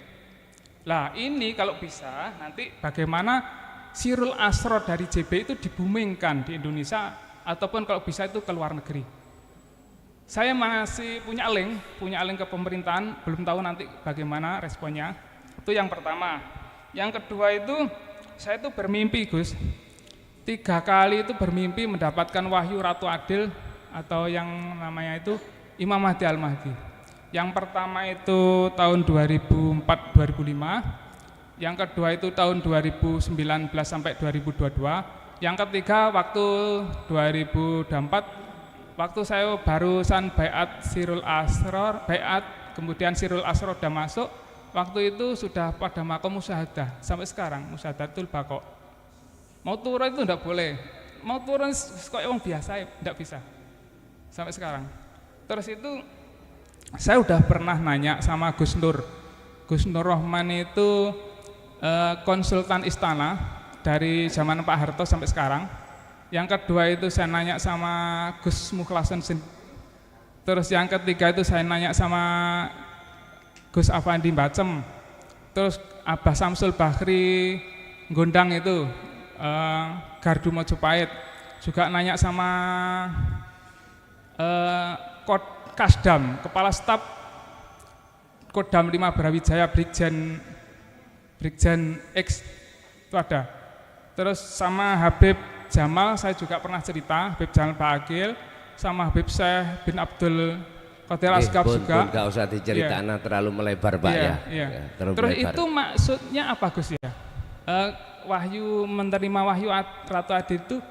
Speaker 2: Lah ini kalau bisa nanti bagaimana Sirul Asror dari JB itu dibumingkan di Indonesia ataupun kalau bisa itu ke luar negeri. Saya masih punya link ke pemerintahan, belum tahu nanti bagaimana responnya. Itu yang pertama. Yang kedua itu saya itu bermimpi Gus. 3 kali itu bermimpi mendapatkan wahyu Ratu Adil atau yang namanya itu Imam Mahdi Al-Mahdi. Yang pertama itu tahun 2004-2005. Yang kedua itu tahun 2019 sampai 2022. Yang ketiga waktu 2024, waktu saya barusan baiat Sirul Asror, kemudian Sirul Asror sudah masuk, waktu itu sudah pada makom musyahadah sampai sekarang, musyahadatul baqo. Mau turun itu tidak boleh, mau turun kok orang biasa tidak bisa sampai sekarang. Terus itu saya sudah pernah nanya sama Gus Nur Rohman itu konsultan istana dari zaman Pak Harto sampai sekarang. Yang kedua itu saya nanya sama Gus Mukhlason. Terus yang ketiga itu saya nanya sama Gus Afandi Bacem. Terus Abah Samsul Bahri Gondang itu Gardu Mojopahit. Juga nanya sama Kasdam, Kepala Staf Kodam 5 Brawijaya, Brigjen X itu ada. Terus sama Habib Jamal saya juga pernah cerita, Habib Jamal Bakil, sama Habib Syekh bin Abdul Qadir Asgaf juga.
Speaker 1: Gak usah diceritakan terlalu melebar Pak ya.
Speaker 2: Terus melebar. Itu maksudnya apa Gus ya? Wahyu, menerima wahyu Ratu Adi itu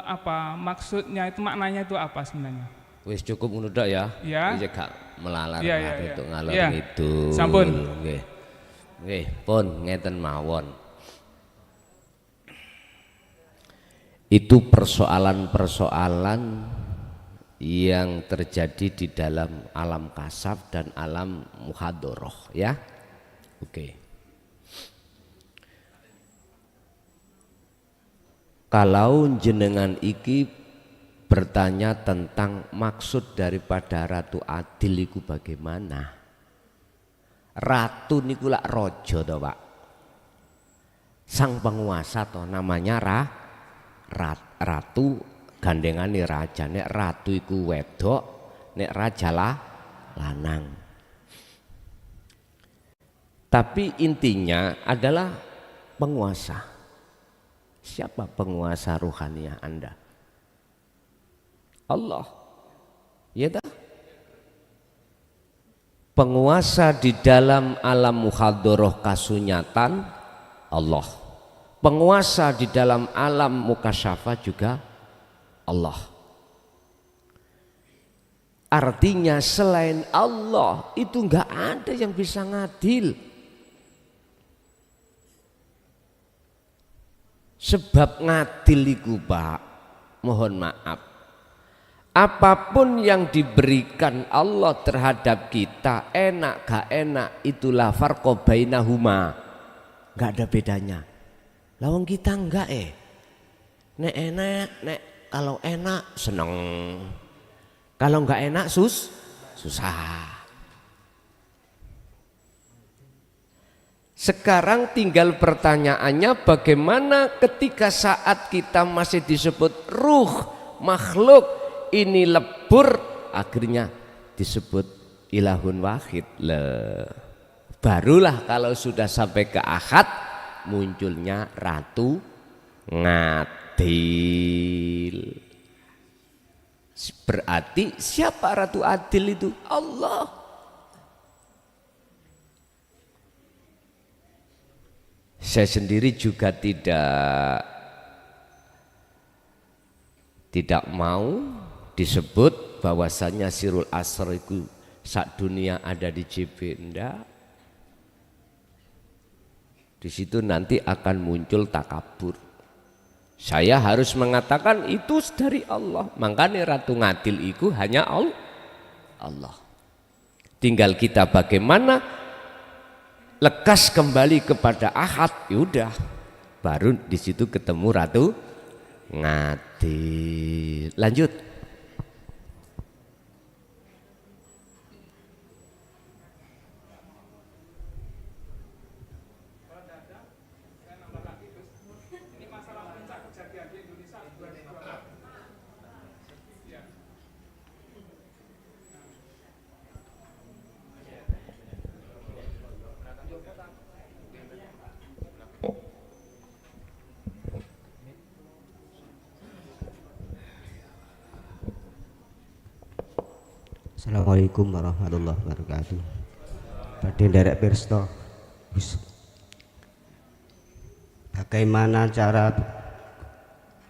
Speaker 2: apa maksudnya, itu maknanya itu apa sebenarnya?
Speaker 1: Wis cukup ngono tok ya.
Speaker 2: Iya.
Speaker 1: Iki gak melalar untuk ngalor itu.
Speaker 2: Sampun.
Speaker 1: Nggih. Nggih, pun ngeten mawon. Itu persoalan-persoalan yang terjadi di dalam alam kasaf dan alam muhadoroh ya. Oke. Kalau jenengan iki bertanya tentang maksud daripada Ratu Adil iku bagaimana? Ratu niku lak raja to, Pak. Sang penguasa to namanya ratu, gandengane raja. Nek ratu iku wedok, nek raja lanang. Tapi intinya adalah penguasa. Siapa penguasa ruhaniah Anda? Allah. Ya tak? Penguasa di dalam alam muhadoroh kasunyatan Allah. Penguasa di dalam alam mukasyafah juga Allah. Artinya selain Allah itu enggak ada yang bisa ngadil. Sebab ngadil iku Pak, mohon maaf, apapun yang diberikan Allah terhadap kita, enak gak enak, itulah farqa bainahuma, gak ada bedanya. Lawang kita enggak nek enak, nek kalau enak seneng, kalau enggak enak susah. Sekarang tinggal pertanyaannya, bagaimana ketika saat kita masih disebut ruh makhluk ini lebur, akhirnya disebut ilahun wahid. Barulah kalau sudah sampai ke ahad munculnya Ratu Ngadil. Berarti siapa Ratu Adil itu? Allah. Saya sendiri juga tidak mau disebut bahwasanya Sirul Asr itu sak dunia ada di JB, enggak. Di situ nanti akan muncul takabur. Saya harus mengatakan itu dari Allah. Makanya Ratu Ngadil itu hanya Allah. Tinggal kita bagaimana lekas kembali kepada ahad, yaudah baru di situ ketemu Ratu Ngadil. Lanjut.
Speaker 3: Assalamualaikum warahmatullahi wabarakatuh. Badhe nderek pirsa, bagaimana cara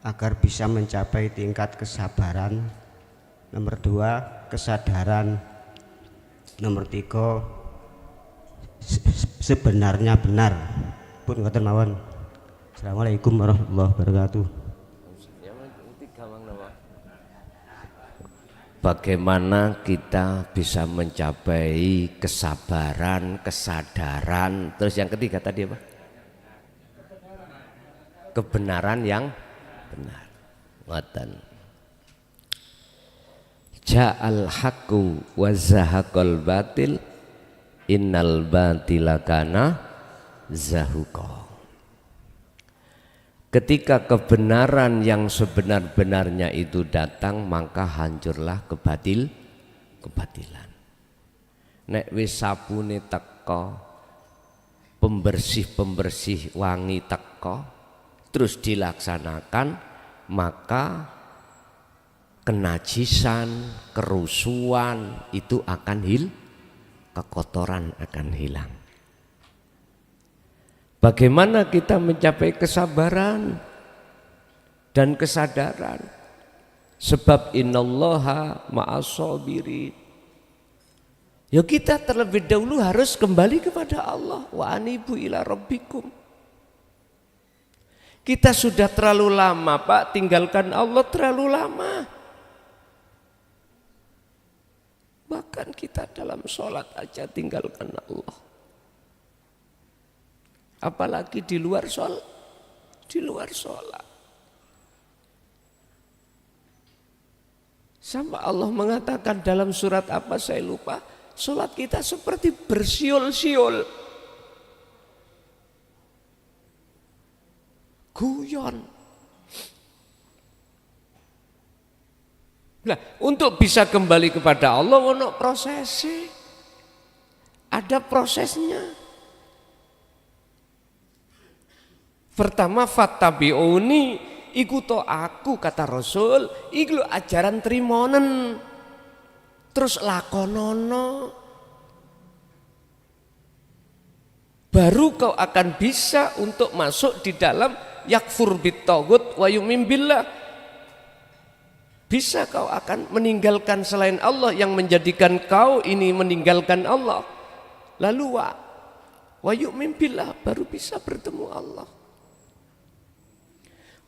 Speaker 3: agar bisa mencapai tingkat kesabaran? Nomor 2, kesadaran. Nomor 3, sebenarnya benar. Pun ngoten mawon. Assalamualaikum warahmatullahi wabarakatuh.
Speaker 1: Bagaimana kita bisa mencapai kesabaran, kesadaran, terus yang ketiga tadi apa? Kebenaran yang benar. Ngoten. Ja'al haqqu wa zahaqal batil innal batila kana zahuqa. Ketika kebenaran yang sebenar-benarnya itu datang, maka hancurlah kebatilan. Nek wis sabune teko, pembersih-pembersih wangi teko, terus dilaksanakan, maka kenajisan, kerusuhan itu akan kekotoran akan hilang. Bagaimana kita mencapai kesabaran dan kesadaran? Sebab innallaha ma'as-sabirin. Ya kita terlebih dahulu harus kembali kepada Allah. Wa anibu ila rabbikum. Kita sudah terlalu lama Pak tinggalkan Allah, terlalu lama. Bahkan kita dalam sholat aja tinggalkan Allah. Apalagi di luar sholat. Di luar sholat. Sama Allah mengatakan dalam surat apa saya lupa. Sholat kita seperti bersiul-siul. Guyon. Nah, untuk bisa kembali kepada Allah ono prosesnya. Ada prosesnya. Pertama fattabi'uni, ikuto aku kata Rasul, iku ajaran trimonen. Terus lakonono. Baru kau akan bisa untuk masuk di dalam yakfur bit-taghut wa yu'min billah. Bisa kau akan meninggalkan selain Allah yang menjadikan kau ini meninggalkan Allah. Lalu wa yu'min billah, baru bisa bertemu Allah.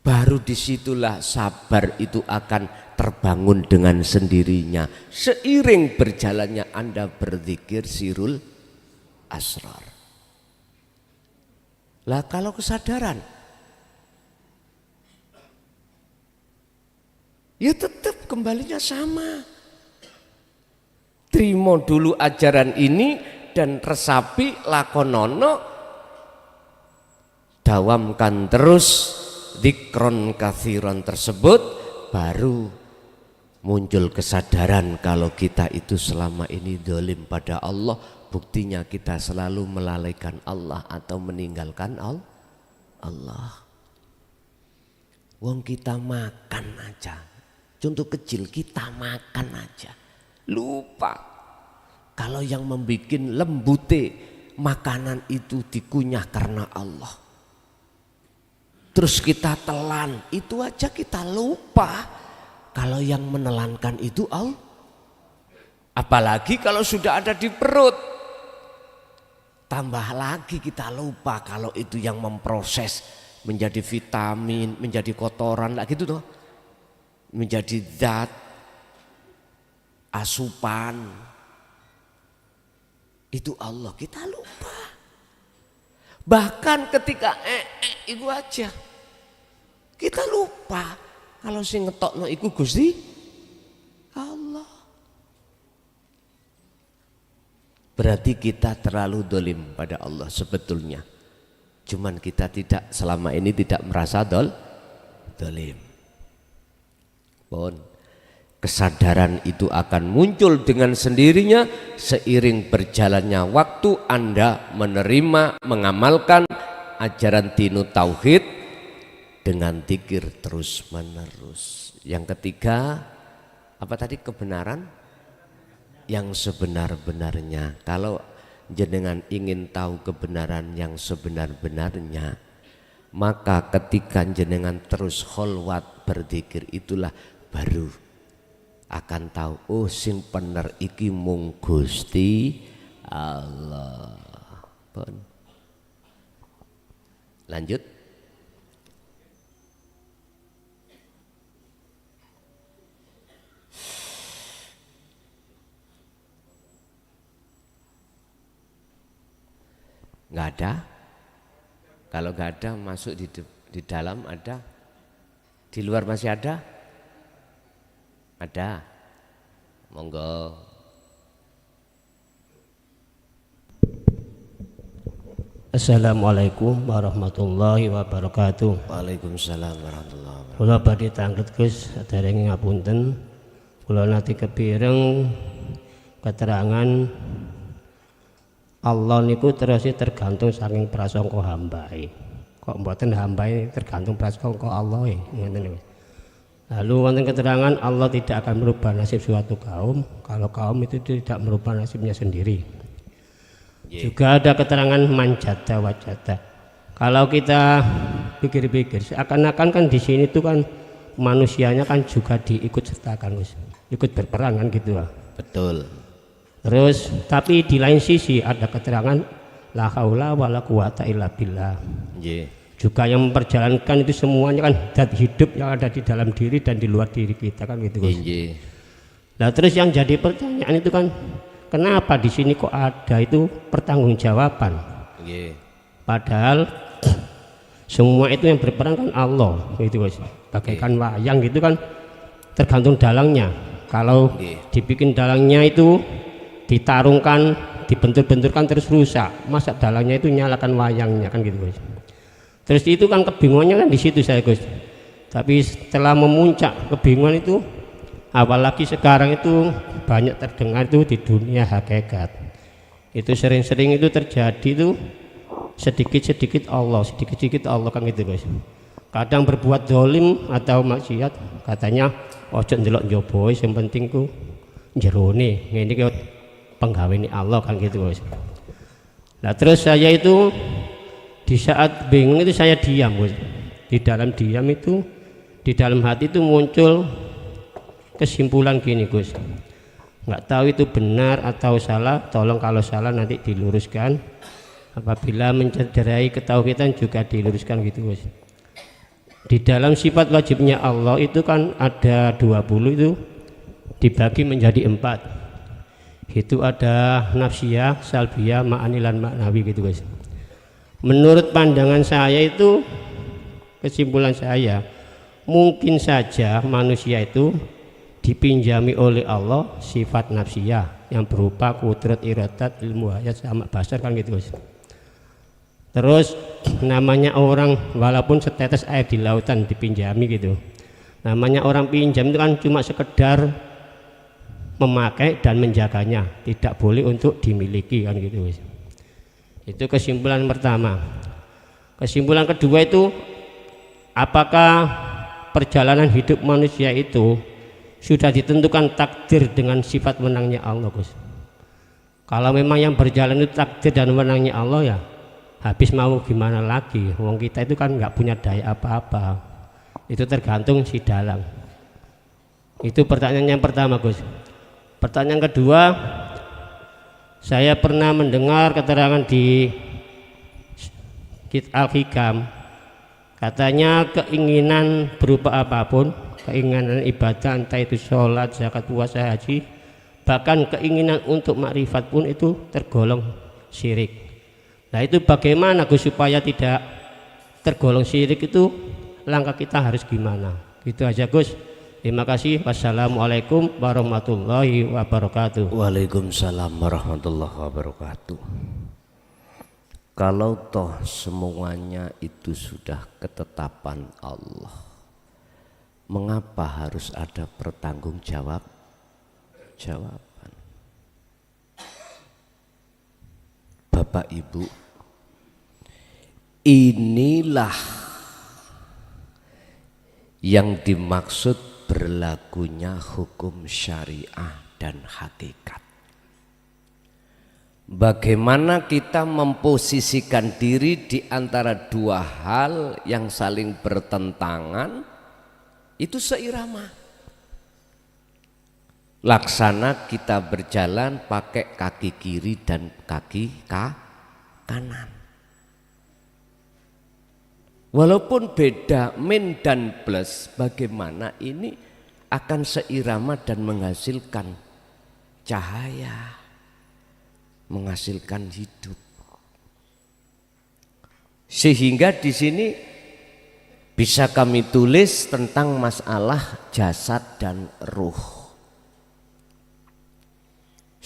Speaker 1: Baru disitulah sabar itu akan terbangun dengan sendirinya. Seiring berjalannya Anda berzikir sirul asrar. Lah kalau kesadaran, ya tetap kembalinya sama. Terima dulu ajaran ini dan resapi lakonono, dawamkan terus dzikron katsiron tersebut, baru muncul kesadaran kalau kita itu selama ini zalim pada Allah. Buktinya kita selalu melalaikan Allah atau meninggalkan Allah. Wong kita makan aja, contoh kecil, kita makan aja lupa kalau yang membuat lembute makanan itu dikunyah karena Allah. Terus kita telan, itu aja kita lupa kalau yang menelankan itu Allah. Apalagi kalau sudah ada di perut, tambah lagi kita lupa kalau itu yang memproses menjadi vitamin, menjadi kotoran lah gitu toh, menjadi zat asupan, itu Allah, kita lupa. Bahkan ketika itu aja kita lupa kalau sing ngetokno iku Gusti Allah. Berarti kita terlalu dolim pada Allah sebetulnya. Cuman kita tidak selama ini tidak merasa dolim. Pun kesadaran itu akan muncul dengan sendirinya seiring berjalannya waktu Anda menerima, mengamalkan ajaran dinu tauhid dengan zikir terus menerus. Yang ketiga, apa tadi? Kebenaran yang sebenar-benarnya. Kalau jenengan ingin tahu kebenaran yang sebenar-benarnya, maka ketika jenengan terus kholwat berzikir, itulah baru akan tahu, oh sing bener iki mung Gusti Allah. Pun lanjut. Nggak ada. Kalau nggak ada, masuk di dalam ada, di luar masih ada. Ada, monggo.
Speaker 3: Assalamualaikum warahmatullahi wabarakatuh.
Speaker 1: Waalaikumsalam warahmatullahi wabarakatuh.
Speaker 3: Kula badhe tanglet Gus, dereng ngapunten. Kula nate kepireng keterangan Allah niku terus tergantung saking prasangka hambae. Kok mboten hambae tergantung prasangka Allah ngoten niku. Lalu wonten keterangan Allah tidak akan merubah nasib suatu kaum kalau kaum itu tidak merubah nasibnya sendiri. Juga ada keterangan manjata wajata. Kalau kita pikir-pikir, seakan-akan kan di sini tuh kan manusianya kan juga diikut sertakan, ikut berperan kan gitu lah.
Speaker 1: Betul.
Speaker 3: Terus tapi di lain sisi ada keterangan la haula wala quwata illa billah. Juga yang memperjalankan itu semuanya kan zat hidup yang ada di dalam diri dan di luar diri kita kan gitu. Nah terus yang jadi pertanyaan itu kan kenapa di sini kok ada itu pertanggungjawaban? Padahal semua itu yang berperan kan Allah gitu guys. Bagaikan wayang gitu kan tergantung dalangnya. Kalau dibikin dalangnya itu ditarungkan, dibentur-benturkan terus rusak, masa dalangnya itu nyalakan wayangnya kan gitu guys. Terus itu kan kebingungannya kan di situ saya guys. Tapi setelah memuncak kebingungan itu, apalagi sekarang itu banyak terdengar itu di dunia hakikat. Itu sering-sering itu terjadi itu sedikit-sedikit Allah kan gitu guys. Kadang berbuat dolim atau maksiat katanya ojo ndelok njobo yang penting ku jerone ngene iki penggaweane Allah kan gitu guys. Nah terus saya itu di saat bingung itu saya diam guys. Di dalam diam itu di dalam hati itu muncul kesimpulan gini guys. Nggak tahu itu benar atau salah, tolong kalau salah nanti diluruskan. Apabila mencederai ketauhidan juga diluruskan gitu guys. Di dalam sifat wajibnya Allah itu kan ada 20 itu dibagi menjadi 4. Itu ada nafsiyah, salbiyah, ma'anilan, maknawi gitu guys. Menurut pandangan saya itu, kesimpulan saya, mungkin saja manusia itu dipinjami oleh Allah sifat nafsiyah yang berupa kudrat, iradat, ilmu hayat sama basar kan gitu guys. Terus namanya orang walaupun setetes air di lautan dipinjami gitu, namanya orang pinjam itu kan cuma sekedar memakai dan menjaganya, tidak boleh untuk dimiliki kan gitu guys. Itu kesimpulan pertama. Kesimpulan kedua itu apakah perjalanan hidup manusia itu sudah ditentukan takdir dengan sifat menangnya Allah guys. Kalau memang yang berjalan itu takdir dan menangnya Allah ya habis mau gimana lagi, wong kita itu kan nggak punya daya apa-apa, itu tergantung si dalang. Itu pertanyaan yang pertama Gus. Pertanyaan kedua, saya pernah mendengar keterangan di Al-Hikam, katanya keinginan berupa apapun, keinginan ibadah entah itu sholat, zakat, puasa, haji, bahkan keinginan untuk makrifat pun itu tergolong syirik. Nah itu bagaimana Gus supaya tidak tergolong syirik, itu langkah kita harus gimana? Gitu aja Gus. Terima kasih. Wassalamualaikum warahmatullahi wabarakatuh.
Speaker 1: Waalaikumsalam warahmatullahi wabarakatuh. Kalau toh semuanya itu sudah ketetapan Allah, mengapa harus ada pertanggungjawaban? Bapak Ibu, inilah yang dimaksud berlakunya hukum syariah dan hakikat. Bagaimana kita memposisikan diri di antara dua hal yang saling bertentangan itu seirama. Laksana kita berjalan pakai kaki kiri dan kaki kanan. Walaupun beda min dan plus, bagaimana ini akan seirama dan menghasilkan cahaya, menghasilkan hidup. Sehingga di sini bisa kami tulis tentang masalah jasad dan ruh.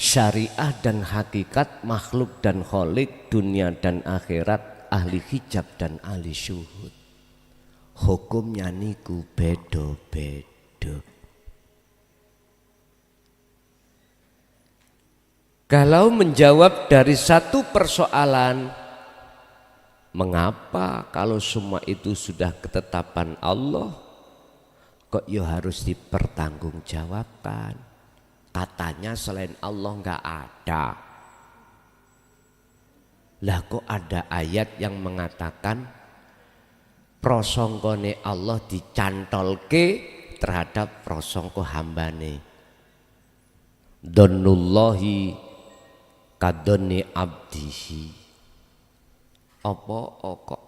Speaker 1: Syariah dan hakikat, makhluk dan kholik, dunia dan akhirat, ahli hijab dan ahli syuhud. Hukumnya niku bedo-bedo. Kalau menjawab dari satu persoalan, mengapa kalau semua itu sudah ketetapan Allah, kok ya harus dipertanggungjawabkan? Katanya selain Allah nggak ada. Lah kok ada ayat yang mengatakan prasangkane Allah dicantolke terhadap prasangka hambane. Donullahi kadoni abdihi. Apa kok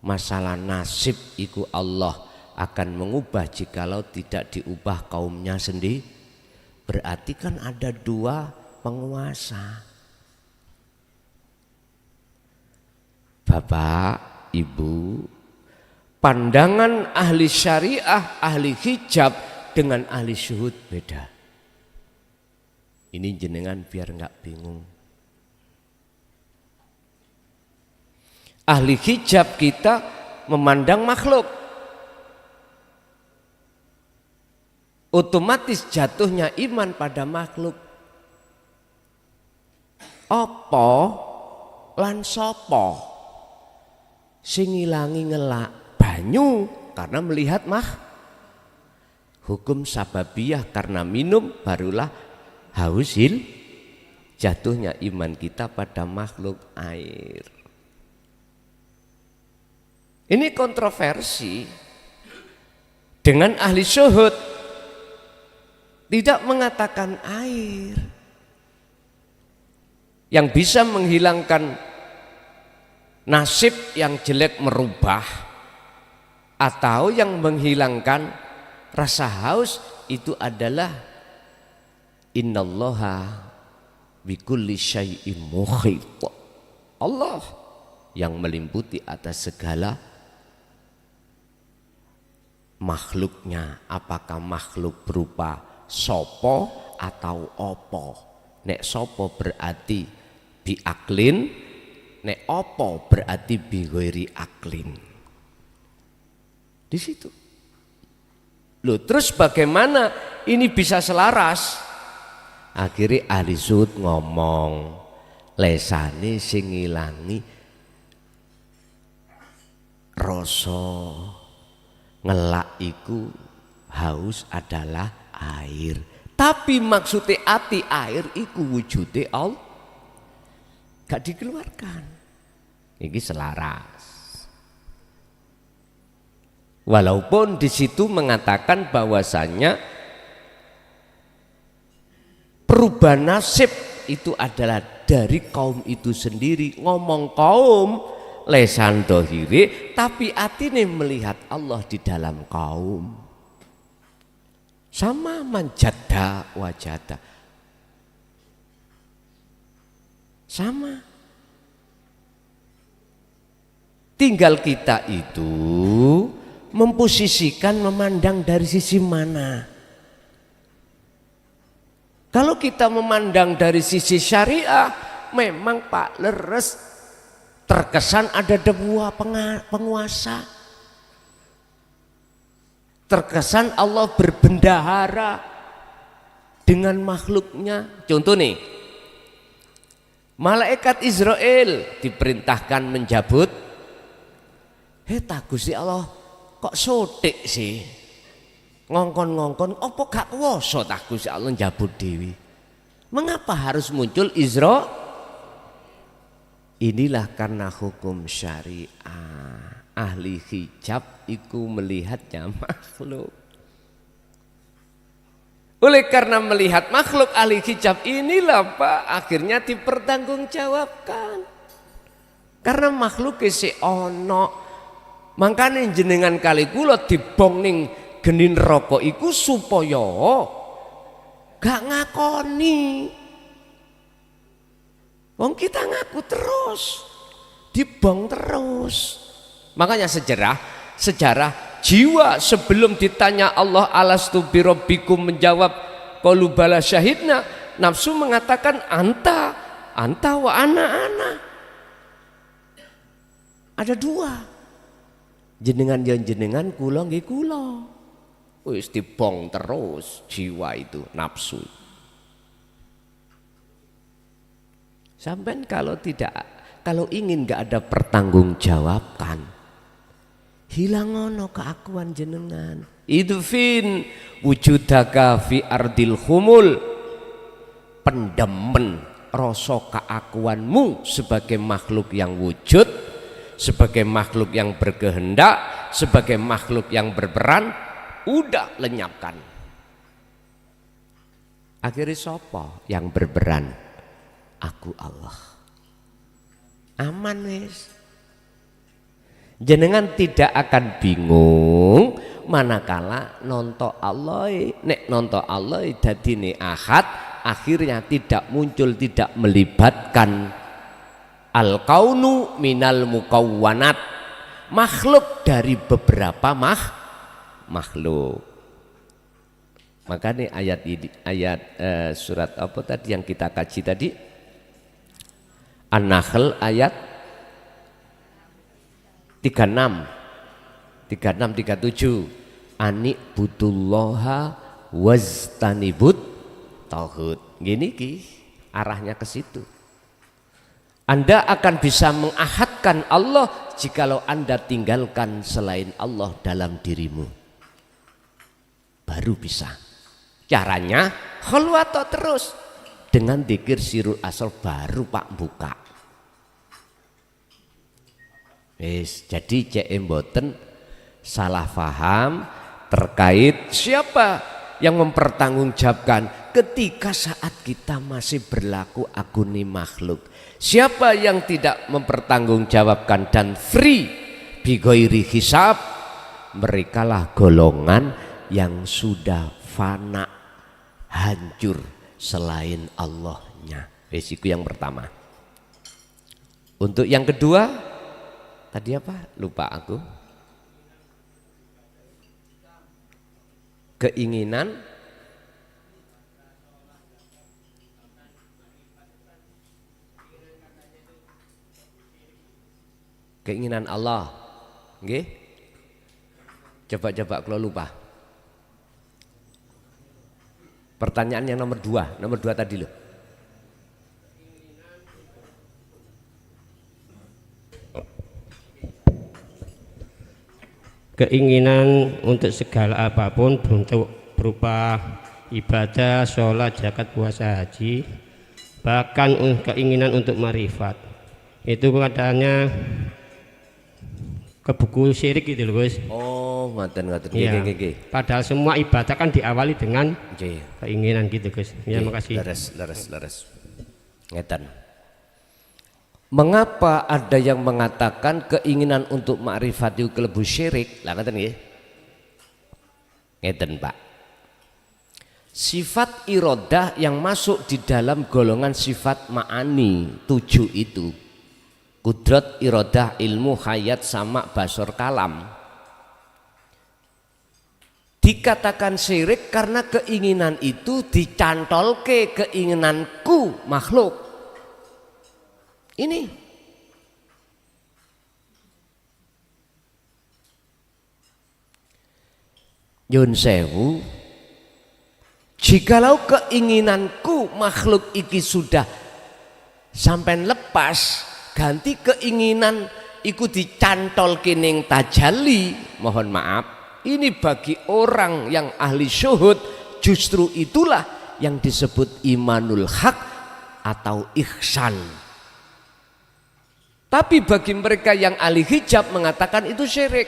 Speaker 1: masalah nasib iku Allah akan mengubah jikalau tidak diubah kaumnya sendiri? Berarti kan ada dua penguasa. Bapak, Ibu, pandangan ahli syariah, ahli hijab dengan ahli syuhud beda. Ini jenengan biar nggak bingung. Ahli hijab kita memandang makhluk, otomatis jatuhnya iman pada makhluk. Apa lan sapa sing ngilangi ngelak banyu karena melihat hukum sababiyah, karena minum barulah hausil, jatuhnya iman kita pada makhluk air. Ini kontroversi. Dengan ahli syuhud tidak mengatakan air yang bisa menghilangkan nasib yang jelek merubah, atau yang menghilangkan rasa haus itu adalah innallaha bikulli syai'in muhit. Allah yang meliputi atas segala makhluknya. Apakah makhluk berupa sopo atau opo? Nek sopo berarti biaklin, nek opo berarti bighairi aklin. Di situ. Loh, terus bagaimana ini bisa selaras? Akhirnya ahli zuhud ngomong, lesane sing ngilangi rasa ngelak iku haus adalah air. Tapi maksudnya ati air iku wujude Allah gak dikeluarkan. Ini selaras. Walaupun di situ mengatakan bahwasannya perubahan nasib itu adalah dari kaum itu sendiri. Ngomong kaum lesan dohiri, tapi atine melihat Allah di dalam kaum. Sama manjada wajada, sama. Tinggal kita itu memposisikan, memandang dari sisi mana. Kalau kita memandang dari sisi syariah, memang Pak leres, terkesan ada dua penguasa, terkesan Allah berbendahara dengan makhluknya. Contoh nih, malaikat Israel diperintahkan menjabut. Gusti Allah kok sotik sih, ngongkon-ngongkon, apa gak kuwasa ta Gusti Allah njabut dewi? Mengapa harus muncul Isra? Inilah karena hukum syariah. Ahli hijab iku melihatnya makhluk. Oleh karena melihat makhluk ahli hijab inilah Pak akhirnya dipertanggungjawabkan. Karena makhluk isi ono. Makanya jenengan kali kula dibong ning geni neraka iku supaya gak ngakoni. Wong kita ngaku terus, dibong terus. Makanya sejarah jiwa sebelum ditanya Allah alastu birabbikum menjawab qalu bala syahidna, nafsu mengatakan anta wa ana. Ada dua. Jenengan yang jenengan, kula nggih kula. Wis dibong terus jiwa itu, nafsu. Sampean kalau ingin nggak ada pertanggungjawabkan, hilang ono keakuan jenengan. Idfin wujudaka fi ardil humul, pendemen rasa keakuanmu sebagai makhluk yang wujud, sebagai makhluk yang berkehendak, sebagai makhluk yang berperan, udah lenyapkan. Akhirnya sopo yang berperan? Aku Allah. Aman wis. Jenengan tidak akan bingung manakala nonton Allah, nek nonton Allah dadine ahad, akhirnya tidak muncul, tidak melibatkan al-kaunu minal mukawwanat, makhluk dari beberapa makhluk. Makanya ayat ini, surat apa tadi yang kita kaji tadi? An-Nahl ayat 36 37, ani butullaha waztanibut tauhid. Gini ki arahnya ke situ. Anda akan bisa mengahadkan Allah jikalau Anda tinggalkan selain Allah dalam dirimu. Baru bisa. Caranya khalwat terus dengan dzikir sirul asal, baru Pak buka. Jadi cek mboten salah faham terkait siapa yang mempertanggungjawabkan ketika saat kita masih berlaku aguni makhluk. Siapa yang tidak mempertanggungjawabkan dan free bighairi hisab, merekalah golongan yang sudah fana, hancur selain Allahnya. Resiko yang pertama. Untuk yang kedua tadi apa? Lupa aku. Keinginan Allah. Nggih? Coba kalau lupa. Pertanyaan yang nomor dua tadi loh.
Speaker 3: Keinginan untuk segala apapun, bentuk berupa ibadah, sholat, zakat, puasa, haji, bahkan keinginan untuk marifat, itu katanya ke buku syirik gitu loh Gus.
Speaker 1: Oh ngaten.
Speaker 3: Ya. Padahal semua ibadah kan diawali dengan keinginan gitu Gus. Ya makasih.
Speaker 1: Leres. Ngeten. Mengapa ada yang mengatakan keinginan untuk makrifat itu kelebu syirik? Lah ngeten nggih. Ngeten Pak. Sifat irodah yang masuk di dalam golongan sifat ma'ani 7 itu, kudrat, irodah, ilmu, hayat, sama, basor, kalam, dikatakan syirik karena keinginan itu dicantolke keinginanku makhluk. Ini Yun sewu, jikalau keinginanku makhluk iki sudah sampai lepas, ganti keinginan iku dicantol kining tajalli, mohon maaf, ini bagi orang yang ahli syuhud justru itulah yang disebut imanul haq atau ihsan. Tapi bagi mereka yang ahli hijab mengatakan itu syirik.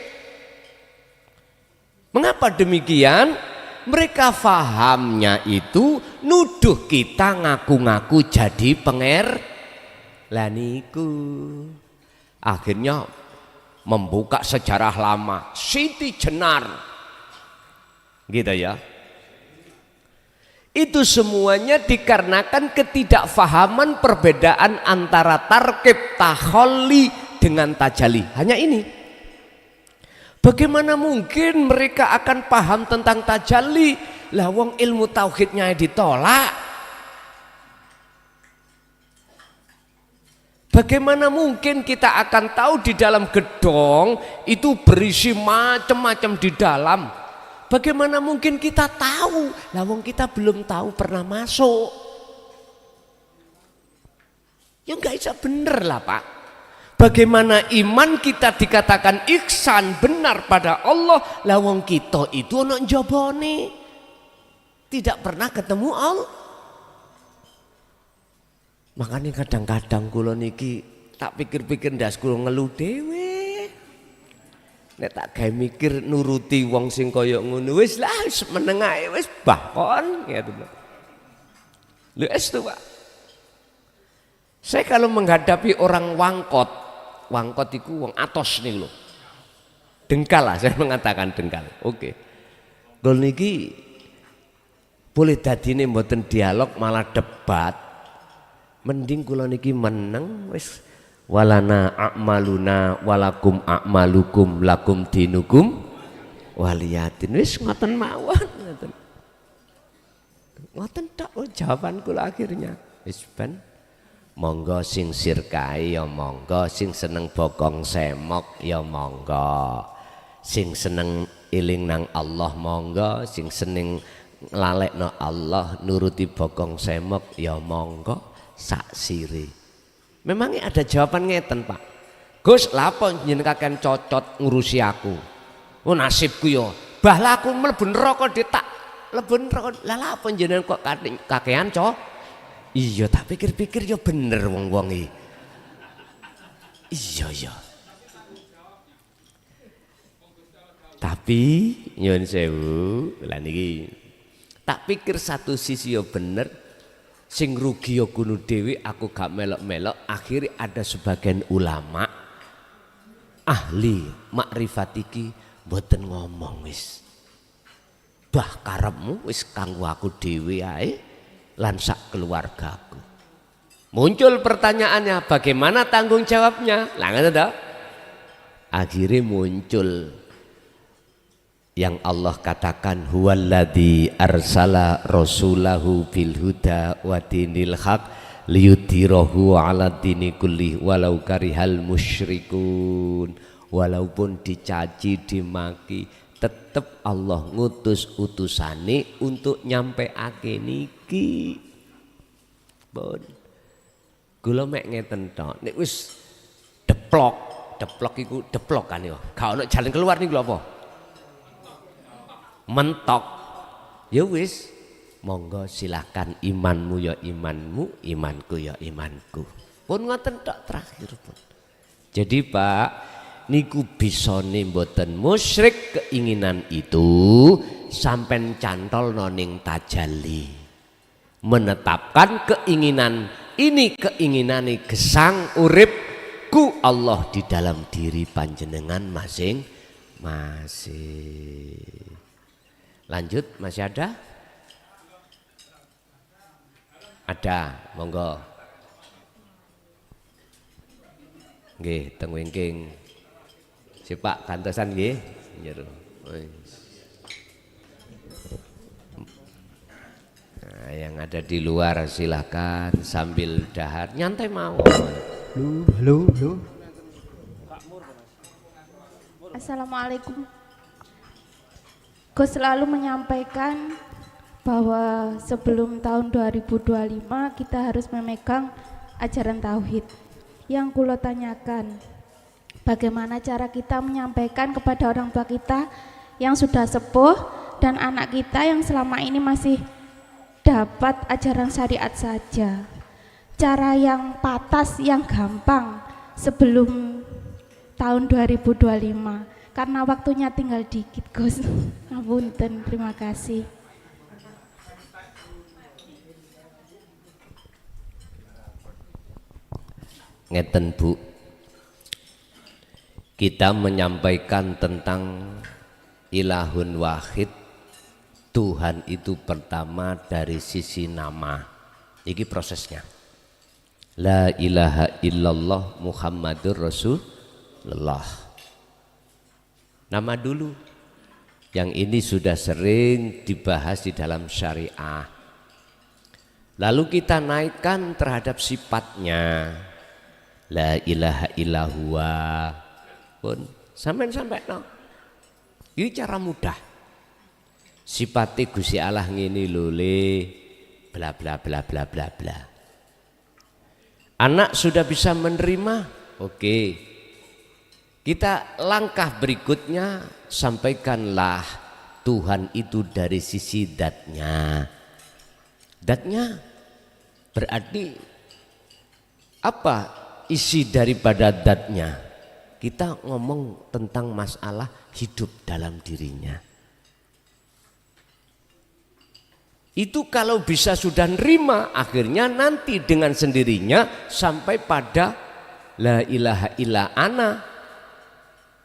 Speaker 1: Mengapa demikian? Mereka fahamnya itu nuduh kita ngaku-ngaku jadi lah niku. Akhirnya membuka sejarah lama, Siti Jenar, gitu ya. Itu semuanya dikarenakan ketidakfahaman perbedaan antara tarkib takholli dengan tajalli. Hanya ini. Bagaimana mungkin mereka akan paham tentang tajalli? Lah wong ilmu tauhidnya ditolak. Bagaimana mungkin kita akan tahu di dalam gedong itu berisi macam-macam di dalam? Bagaimana mungkin kita tahu? Lah wong kita belum tahu pernah masuk. Ya enggak bisa bener lah Pak. Bagaimana iman kita dikatakan ihsan benar pada Allah, lawang kita itu ono njabane. Tidak pernah ketemu Allah. Makanya kadang-kadang kula niki tak pikir-pikir ndas kula ngeluh dhewe. Nek tak gawe mikir nuruti wong sing kaya ngono wis lah wis meneng ae wis bahkon gitu. Lho estu Pak. Saya kalau menghadapi orang wangkot itu wong atos nih loh. Dengkal lah saya mengatakan dengkal. Oke. Gol niki boleh dadine mboten dialog malah debat. Mending kula niki meneng wis walana a'maluna walakum a'malukum lakum dinukum waliyatin wis ngoten mawon ngoten. Ngoten tok jawaban kula akhirnya. Wis ben monggo sing sirkae ya monggo, sing seneng bokong semok ya monggo. Sing seneng eling nang Allah monggo, sing seneng lalekno Allah nuruti bokong semok ya monggo sak siri. Memangnya ada jawaban ngeten Pak. Gus lapo jenengan kakean cocot ngurusi aku. Oh nasibku yo. Bah lah aku mlebu neraka ditak mlebu neraka. Lah lapo jenengan kok kakean cok? Iya tak pikir-pikir yo bener wong-wong iki. Iya. Tapi nyuwun sewu lah niki. Tak pikir satu sisi yo bener. Sing rugi ya kuno dewi aku gak melok-melok. Akhirnya ada sebagian ulama ahli makrifat iki mboten ngomong wis. Bah karepmu wis kanggo aku dewi ae lan sak keluargaku. Muncul pertanyaannya bagaimana tanggung jawabnya? Lah ngono to. Akhirnya muncul yang Allah katakan huwallazi arsala rasulahu bil huda wa dinil haq liyudhirahu ala dini kulli walau karihal musyrikun. Walaupun dicaci dimaki tetep Allah ngutus utusane untuk nyampeake niki. Bon. Kula mek ngeten tok. Nek wis deplok iku deplok kan yo. Gak ono jalan keluar niku lho apa? Mentok ya wis monggo silakan imanmu ya imanmu imanku ya imanku pun ngoten tok terakhir pun. Jadi Pak niku bisane mboten musyrik keinginan itu sampai cantol noning tajalli menetapkan keinginan ini keinginane gesang uripku Allah di dalam diri panjenengan masing-masing. Lanjut, masih ada? Ada, monggo. Nggih, teng wingking. Si Pak kantosan nggih. Nah, yang ada di luar silakan sambil dahar nyantai mawon.
Speaker 3: Halo.
Speaker 4: Assalamualaikum. Gus selalu menyampaikan bahwa sebelum tahun 2025 kita harus memegang ajaran tauhid. Yang kula tanyakan, bagaimana cara kita menyampaikan kepada orang tua kita yang sudah sepuh dan anak kita yang selama ini masih dapat ajaran syariat saja. Cara yang patas, yang gampang sebelum tahun 2025. Karena waktunya tinggal dikit Gus. Ngapunten, terima kasih.
Speaker 1: Ngeten Bu, kita menyampaikan tentang ilahun wahid, Tuhan itu pertama dari sisi nama. Ini prosesnya. La ilaha illallah Muhammadur Rasulullah. Nama dulu, yang ini sudah sering dibahas di dalam syariah. Lalu kita naikkan terhadap sifatnya. La ilaha illahuwa pun sampai no. Ini cara mudah. Sifate Gusti Allah ngene lho le bla bla bla bla bla bla. Anak sudah bisa menerima, oke. Kita langkah berikutnya, sampaikanlah Tuhan itu dari sisi datnya. Datnya berarti apa isi daripada datnya? Kita ngomong tentang masalah hidup dalam dirinya. Itu kalau bisa sudah nerima, akhirnya nanti dengan sendirinya sampai pada la ilaha illa ana.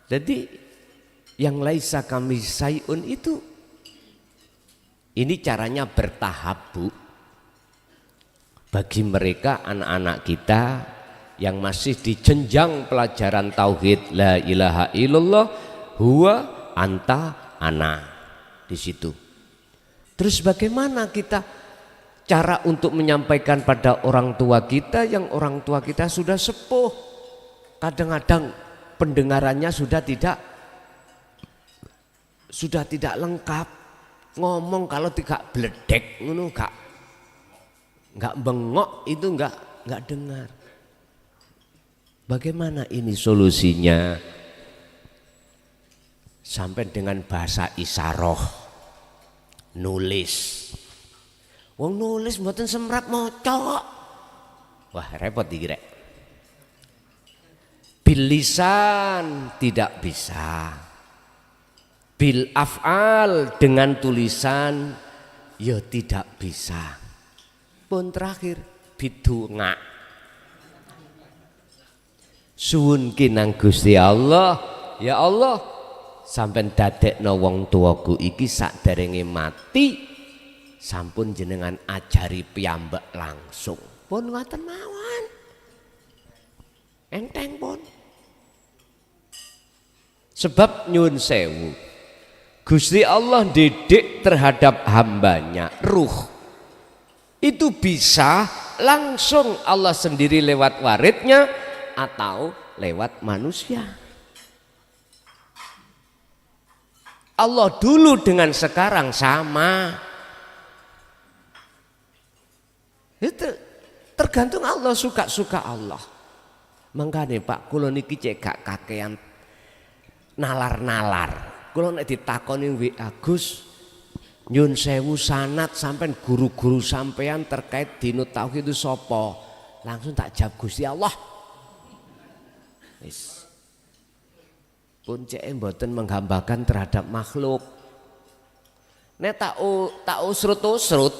Speaker 1: Jadi yang laisa kami sayun itu, ini caranya bertahap, Bu. Bagi mereka anak-anak kita yang masih di jenjang pelajaran tauhid la ilaha illallah huwa anta ana di situ. Terus bagaimana kita cara untuk menyampaikan pada orang tua kita yang orang tua kita sudah sepuh, kadang-kadang pendengarannya sudah tidak lengkap, ngomong kalau tidak bledek ngono nggak bengok itu nggak dengar. Bagaimana ini solusinya? Sampai dengan bahasa isaroh. Nulis, wong nulis mboten semrat maca. Wah repot iki rek. Bil lisan tidak bisa, bil af'al dengan tulisan ya tidak bisa. Pun terakhir bidunga. Suwun kinang Gusti Allah, ya Allah, sampai dadekno wong tuaku iki saderenge mati sampun jenengan ajari piyambak langsung. Pun ngoten mawon. Enteng pun. Sebab nyuwun sewu, Gusti Allah didik terhadap hambanya ruh. Itu bisa langsung Allah sendiri lewat waridnya atau lewat manusia. Allah dulu dengan sekarang sama. Itu tergantung Allah, suka-suka Allah. Mangkane Pak, kula niki cek gak kakean nalar-nalar. Kula nek ditakoni WA Gus, nyun sewu sanad sampean guru-guru sampean terkait dino tauhid itu sapa? Langsung tak jawab Gusti Allah. Wis. Pun cek mboten menggambarkan terhadap makhluk. Nek tak usrut-usrut,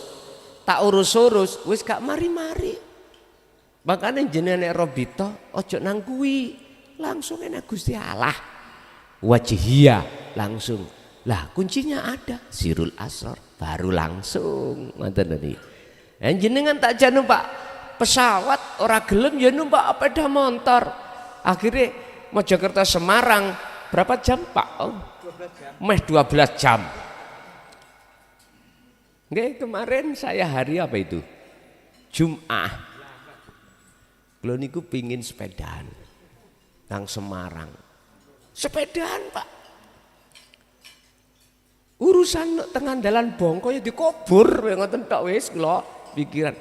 Speaker 1: tak urus-urus, wis gak mari-mari. Makanya jenenge Robito ojo nang kuwi, langsung enak Gusti Allah. Wajihia langsung. Lah kuncinya ada Sirul Asrar, baru langsung ngoten niki. Jenengan tak jan numpak pesawat ora gelem ya numpak sepeda motor. Akhirnya Mojokerto Semarang berapa jam Pak? Oh, 12 jam. Meh 12 jam. Nggih, kemarin saya hari apa itu? Jumat. Kalau niku pingin sepedaan nang Semarang. Sepedaan Pak. Urusan tengah dalan bongko ya dikubur ngoten tok wis kula pikiran.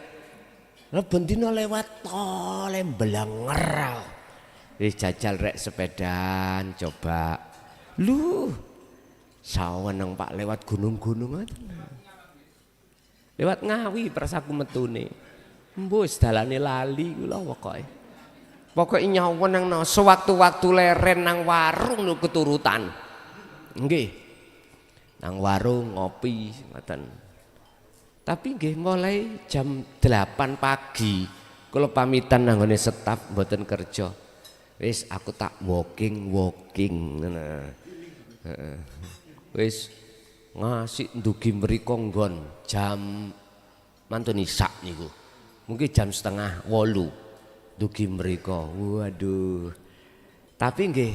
Speaker 1: Lah bendina lewat tol Mblenger. Wis jajal rek sepedaan coba. Lu saweneng Pak lewat gunung-gunung ngoten. Lewat Ngawi prasaku metune. Mbus dalane lali kula pokoke. Pokoke nyawon nang sewaktu-waktu leren nang warung lho keturutan. Nggih. Nang warung ngopi ngoten. Tapi nggih mulai jam 8 pagi kula pamitan nang ngene staf mboten kerja. Wis aku tak walking nah. Wis ngasih ndugi mriko nggon jam mantun isak niku. Mungkin jam 7:30 ndugi mriko. Waduh. Tapi nggih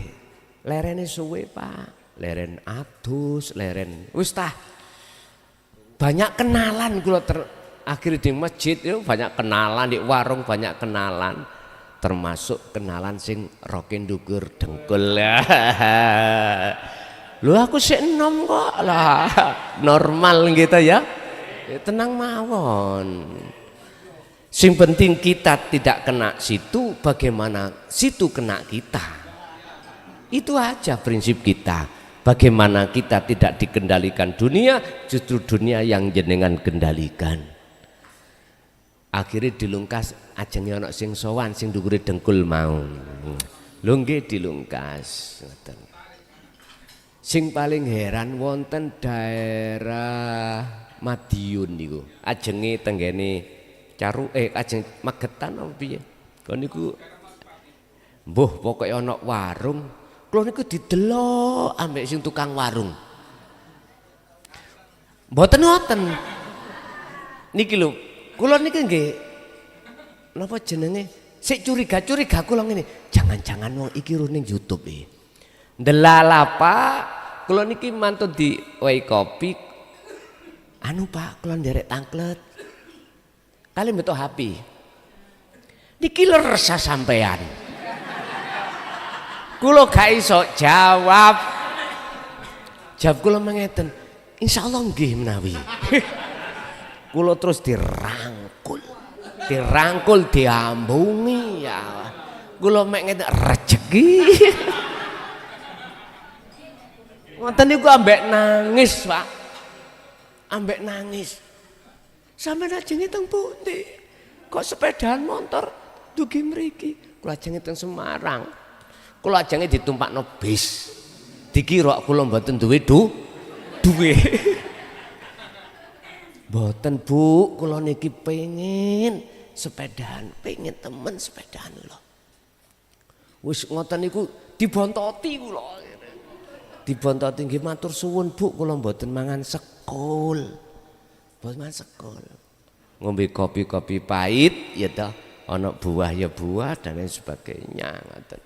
Speaker 1: lerene suwe Pak. Leren adus, leren wis tah. Banyak kenalan kula akhir di masjid itu banyak kenalan, di warung banyak kenalan. Termasuk kenalan sing rokin dukur dengkul ya. Lu aku sik enom kok lah. Normal gitu ya. Tenang mawon. Sing penting kita tidak kena situ, bagaimana situ kena kita. Itu aja prinsip kita. Bagaimana kita tidak dikendalikan dunia, justru dunia yang jenengan kendalikan. Akhirnya dilungkas ajenge ana sing sowan sing ndukure dengkul mau. Lho nggih dilungkas. Sing paling heran wonten daerah Madiun niku. Ajenge tenggene ajeng Magetan apa piye? Kon niku mbuh pokoke ana warung, kula niku didelok ambek sing tukang warung. Mboten ngoten. Niki lho, kula niki nggih napa jenenge? Sik curiga-curiga kula ngene, jangan-jangan wong iki ro ning YouTube e. Ndelala Pak, kula niki mantun diwehi kopi. Anu Pak, kula nderek tangklet. Kali betul HP. Niki resah sampean. Kula gak iso jawab. Jawab kula mengeten. Insyaallah nggih menawi. Kula terus dirangkul. Dirangkul diambungi ya. Kula mek ngeten rezeki. Ngoten niku ambek nangis, Pak. Ambek nangis. Sampeyan ajenge teng pundi? Kok sepedaan motor dugi mriki? Kula ajenge teng Semarang. Kula ajenge ditumpakno bis. Dikira kula mboten duwe duwe. Mboten Bu, kula niki pengin sepedaan, pengin temen sepedaan lho. Wis ngoten niku dibontoti kula. Dibontoti nggih matur suwun Bu, kula mboten mangan sekul. Bosman sekol, ngombe kopi-kopi pahit, ya toh, ana buah ya buah dan lain sebagainya. Ngoten.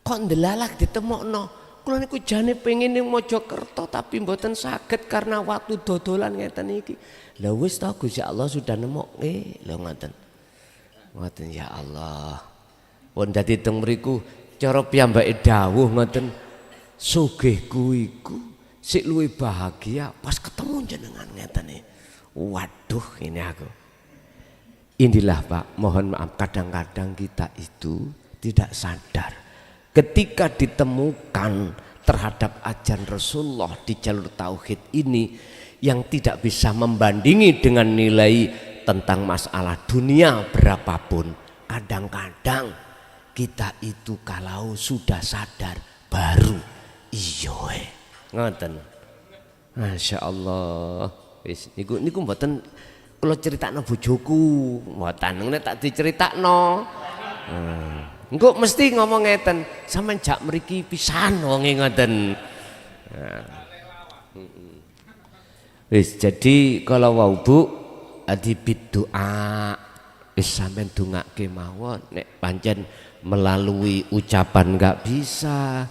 Speaker 1: Kok ndelalak ditemokno, kula niku jane pengen ning Mojokerto tapi mboten saged karena waktu dodolan ngeten iki. Lah wis ta Gusti Allah sudah nemokke, lho ngoten. Ngoten ya Allah. Pun dadi teng mriku cara piyambake dawuh ngoten, sugihku iku sik luwih bahagia pas ketemu jenengan ngeten iki. Waduh ini aku. Inilah Pak, mohon maaf kadang-kadang kita itu tidak sadar ketika ditemukan terhadap ajaran Rasulullah di jalur tauhid ini yang tidak bisa membandingi dengan nilai tentang masalah dunia berapapun. Kadang-kadang kita itu kalau sudah sadar baru iya. Ngoten. Masya Allah. Wis niku mboten kula critakno bojoku, mboten ngene tak diceritakno. Engko mesti ngomong ngeten, sampean jak mriki pisan wonge ngoten. Wis jadi kalau wau Bu adi bidoa wis sampean dongake mawon nek pancen melalui ucapan enggak bisa,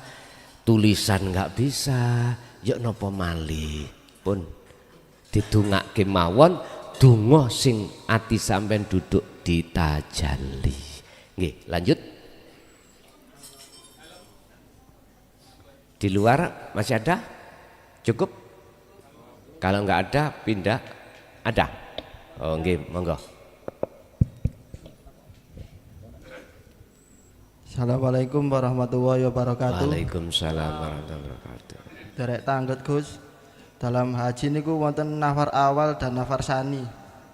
Speaker 1: tulisan enggak bisa, ya napa malih pun didongake mawon donga sing ati sampean duduk ditajalli. Nggih, lanjut. Di luar masih ada? Cukup? Kalau enggak ada pindah. Ada? Oh nggih, monggo.
Speaker 5: Assalamualaikum warahmatullahi wabarakatuh.
Speaker 1: Waalaikumsalam warahmatullahi wabarakatuh.
Speaker 5: Derek tangget Gus. Dalam haji niku wonten nafar awal dan nafar sani.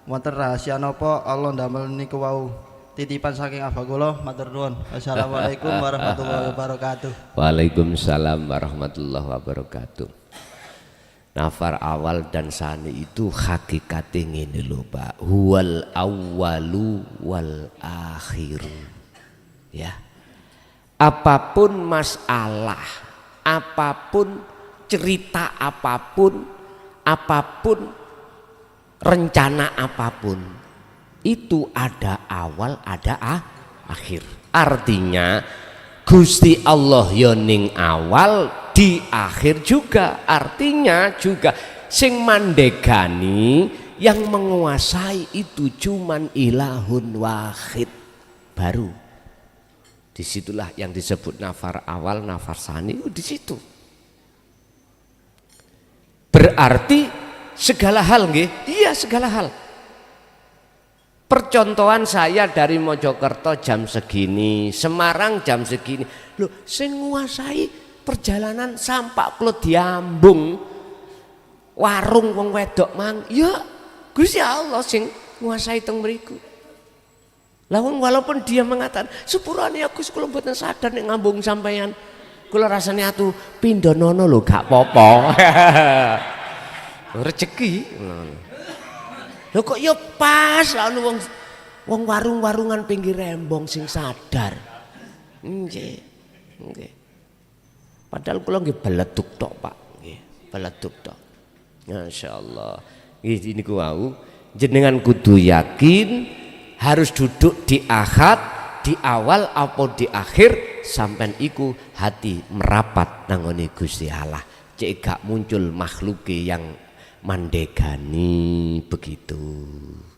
Speaker 5: Wonten rahasia napa Allah ndamel niku wau? Titipan saking abah kula, matur nuwun. Assalamualaikum warahmatullahi wabarakatuh.
Speaker 1: Waalaikumsalam warahmatullahi wabarakatuh. Nafar awal dan sani itu hakikatnya ngene lho Pak. Huwal awwalu wal akhiru. Ya. Apapun masalah, apapun cerita apapun rencana apapun itu ada awal ada akhir. Artinya Gusti Allah yo ning awal di akhir juga. Artinya juga sing mandegani yang menguasai itu cuman ilahun wahid. Baru disitulah yang disebut nafar awal, nafar sani, di situ. Berarti segala hal nggih? Iya segala hal. Percontohan saya dari Mojokerto jam segini, Semarang jam segini. Loh, sing nguasai perjalanan sampak kula diambung warung wong wedok mang. Ya Gusti Allah sing nguasai teng mriku. Lah walaupun dia mengatakan, "Sepurane aku kula mboten sadar nek ngambung sampean." Kula rasane atuh pindhonono lho gak apa-apa. Rezeki. Lho kok ya pas lah wong warung-warungan pinggir rembong sing sadar. Nggih. Nggih. Padahal kula nggih beleduk tok, Pak. Nggih, beleduk tok. Masyaallah. Nggih niku wau jenengan kudu yakin harus duduk di ahad, di awal apa di akhir sampean iku hati merapat nangone Gusti Allah. Cek gak muncul makhluke yang mandegani begitu.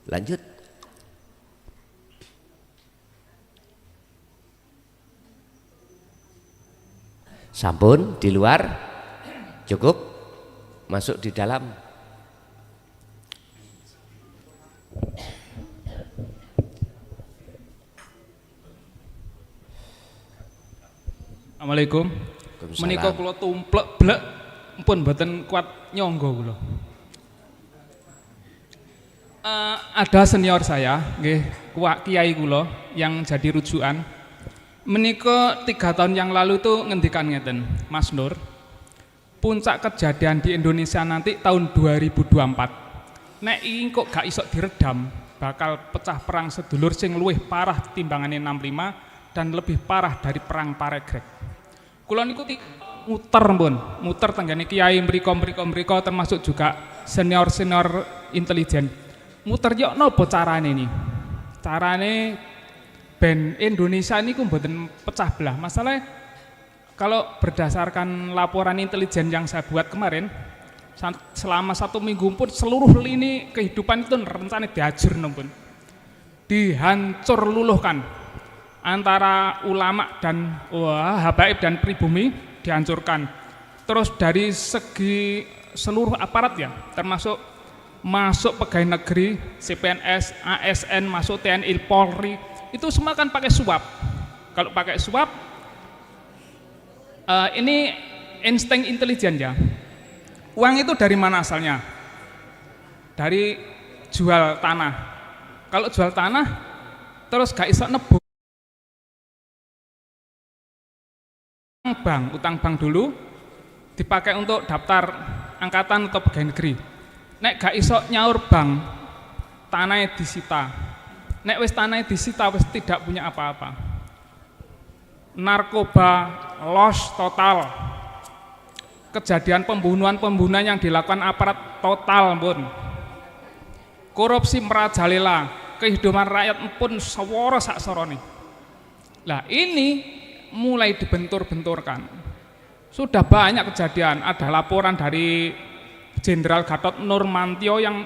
Speaker 1: Lanjut. Sampun di luar cukup, masuk di dalam.
Speaker 2: Assalamualaikum. Menika kula tumplek blek pun mboten kuat nyangga kula. Ada senior saya, nggih, kiai kula yang jadi rujukan. Menika 3 tahun yang lalu tuh ngendikan ngeten, Mas Nur. Puncak kejadian di Indonesia nanti tahun 2024. Nek iki kok gak iso diredam, bakal pecah perang sedulur sing luwih parah timbangane 65 dan lebih parah dari perang Paregreg. Kula niku muter tenggane kiai mriko termasuk juga senior-senior intelijen. Muter yo napa carane nih? Carane ben Indonesia niku mboten pecah belah. Masalahnya kalau berdasarkan laporan intelijen yang saya buat kemarin, selama 1 minggu pun seluruh lini kehidupan itu rencana dihancur pun. Dihancur luluhkan. Antara ulama dan habaib dan pribumi dihancurkan. Terus dari segi seluruh aparat ya, termasuk masuk pegawai negeri, CPNS, ASN, masuk TNI, Polri, itu semua kan pakai suap. Kalau pakai suap, ini insting intelijen ya. Uang itu dari mana asalnya? Dari jual tanah. Kalau jual tanah, terus gak iso nebuk bank, utang bank dulu dipakai untuk daftar angkatan atau pegawai negeri. Nek gak iso nyaur bank, tanahnya disita. Nek wis tanahnya disita wis tidak punya apa-apa. Narkoba loss total. Kejadian pembunuhan yang dilakukan aparat total pun. Korupsi merajalela, kehidupan rakyat pun seworo sak sorone. Lah ini mulai dibentur-benturkan. Sudah banyak kejadian, ada laporan dari Jenderal Gatot Nurmantio yang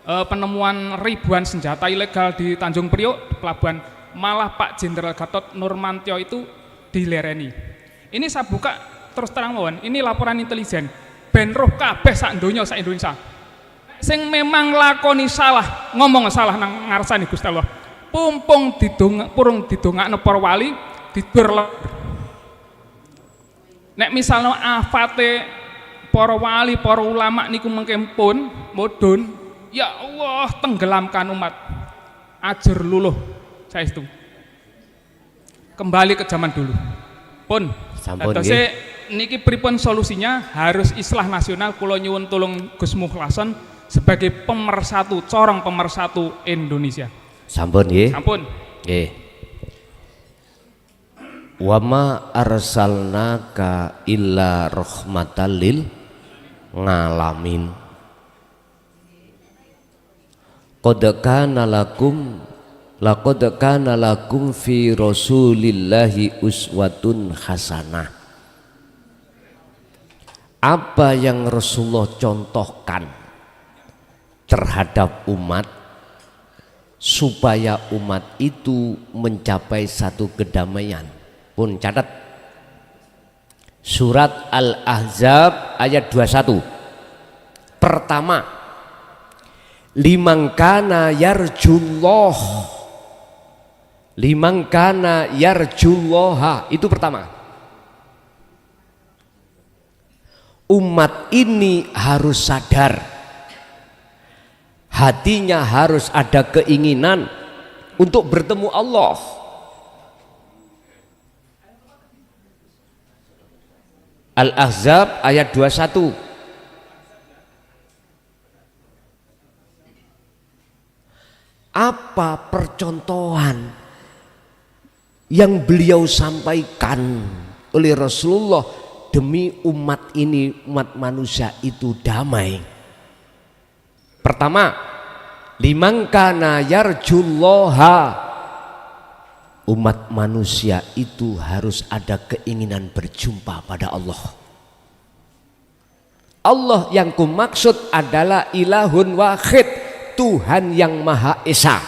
Speaker 2: penemuan ribuan senjata ilegal di Tanjung Priok, pelabuhan. Malah Pak Jenderal Gatot Nurmantio itu dilereni. Ini saya buka terus terang mawon, ini laporan intelijen. Ben roh kabeh sak donya sak Indonesia. Sing memang lakoni salah, ngomong salah nang ngarsane Gusti Allah. Pumpung didongakno para wali, didur. Nek misalnya afate para wali, para ulama niku mengkempun mudhun, ya Allah tenggelamkan umat. Ajar luluh saestu. Kembali ke zaman dulu. Pun datose niki pripun solusinya? Harus islah nasional. Kula nyuwun tulung Gus Mukhlason sebagai pemersatu, corong pemersatu Indonesia.
Speaker 1: Sampun nggih.
Speaker 2: Sampun.
Speaker 1: Nggih. Wa ma arsalnaka illa rahmatal lil ngalamin. Laqad kana lakum fi rasulillahi uswatun hasanah. Apa yang Rasulullah contohkan terhadap umat supaya umat itu mencapai satu kedamaian. Pun catat surat Al-Ahzab ayat 21. Pertama, liman kana yarjullah, liman kana yarjullaha, itu pertama. Umat ini harus sadar, hatinya harus ada keinginan untuk bertemu Allah. Al-Ahzab ayat 21. Apa percontohan yang beliau sampaikan oleh Rasulullah demi umat ini, umat manusia itu damai? Pertama, liman kana yarjullaha, umat manusia itu harus ada keinginan berjumpa pada Allah. Allah yang kumaksud adalah ilahun wahid, Tuhan yang Maha Esa.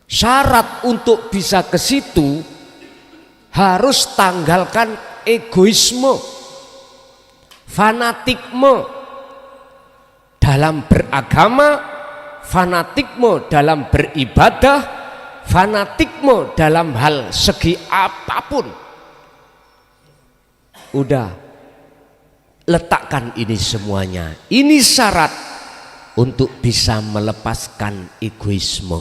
Speaker 1: Syarat untuk bisa ke situ harus tanggalkan egoisme, fanatikme dalam beragama, fanatikme dalam beribadah, fanatikme dalam hal segi apapun. Udah, letakkan ini semuanya. Ini syarat untuk bisa melepaskan egoisme.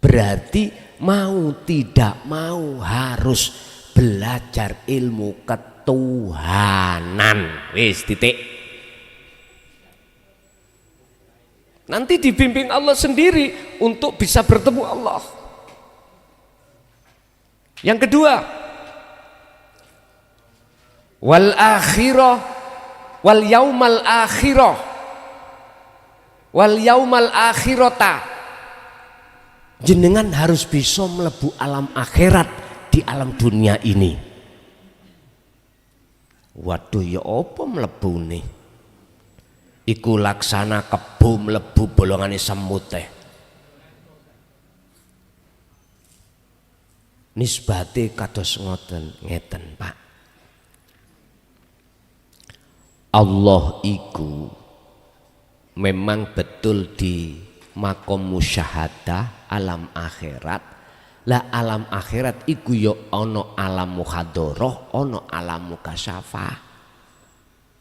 Speaker 1: Berarti mau tidak mau harus belajar ilmu ketuhanan. Wis titik. Nanti dibimbing Allah sendiri untuk bisa bertemu Allah. Yang kedua, wal akhirah wal yaumal akhirah wal yaumal akhirata, jenengan harus bisa melebu alam akhirat di alam dunia ini. Waduh, ya apa melebu nih? Iku laksana kebo mlebu bolongane semut teh. Nisbate kados ngeten, Pak. Allah iku memang betul di makom musyahadah alam akhirat. Lah alam akhirat iku ya ana alam muhadharah, ana alam mukasyafah.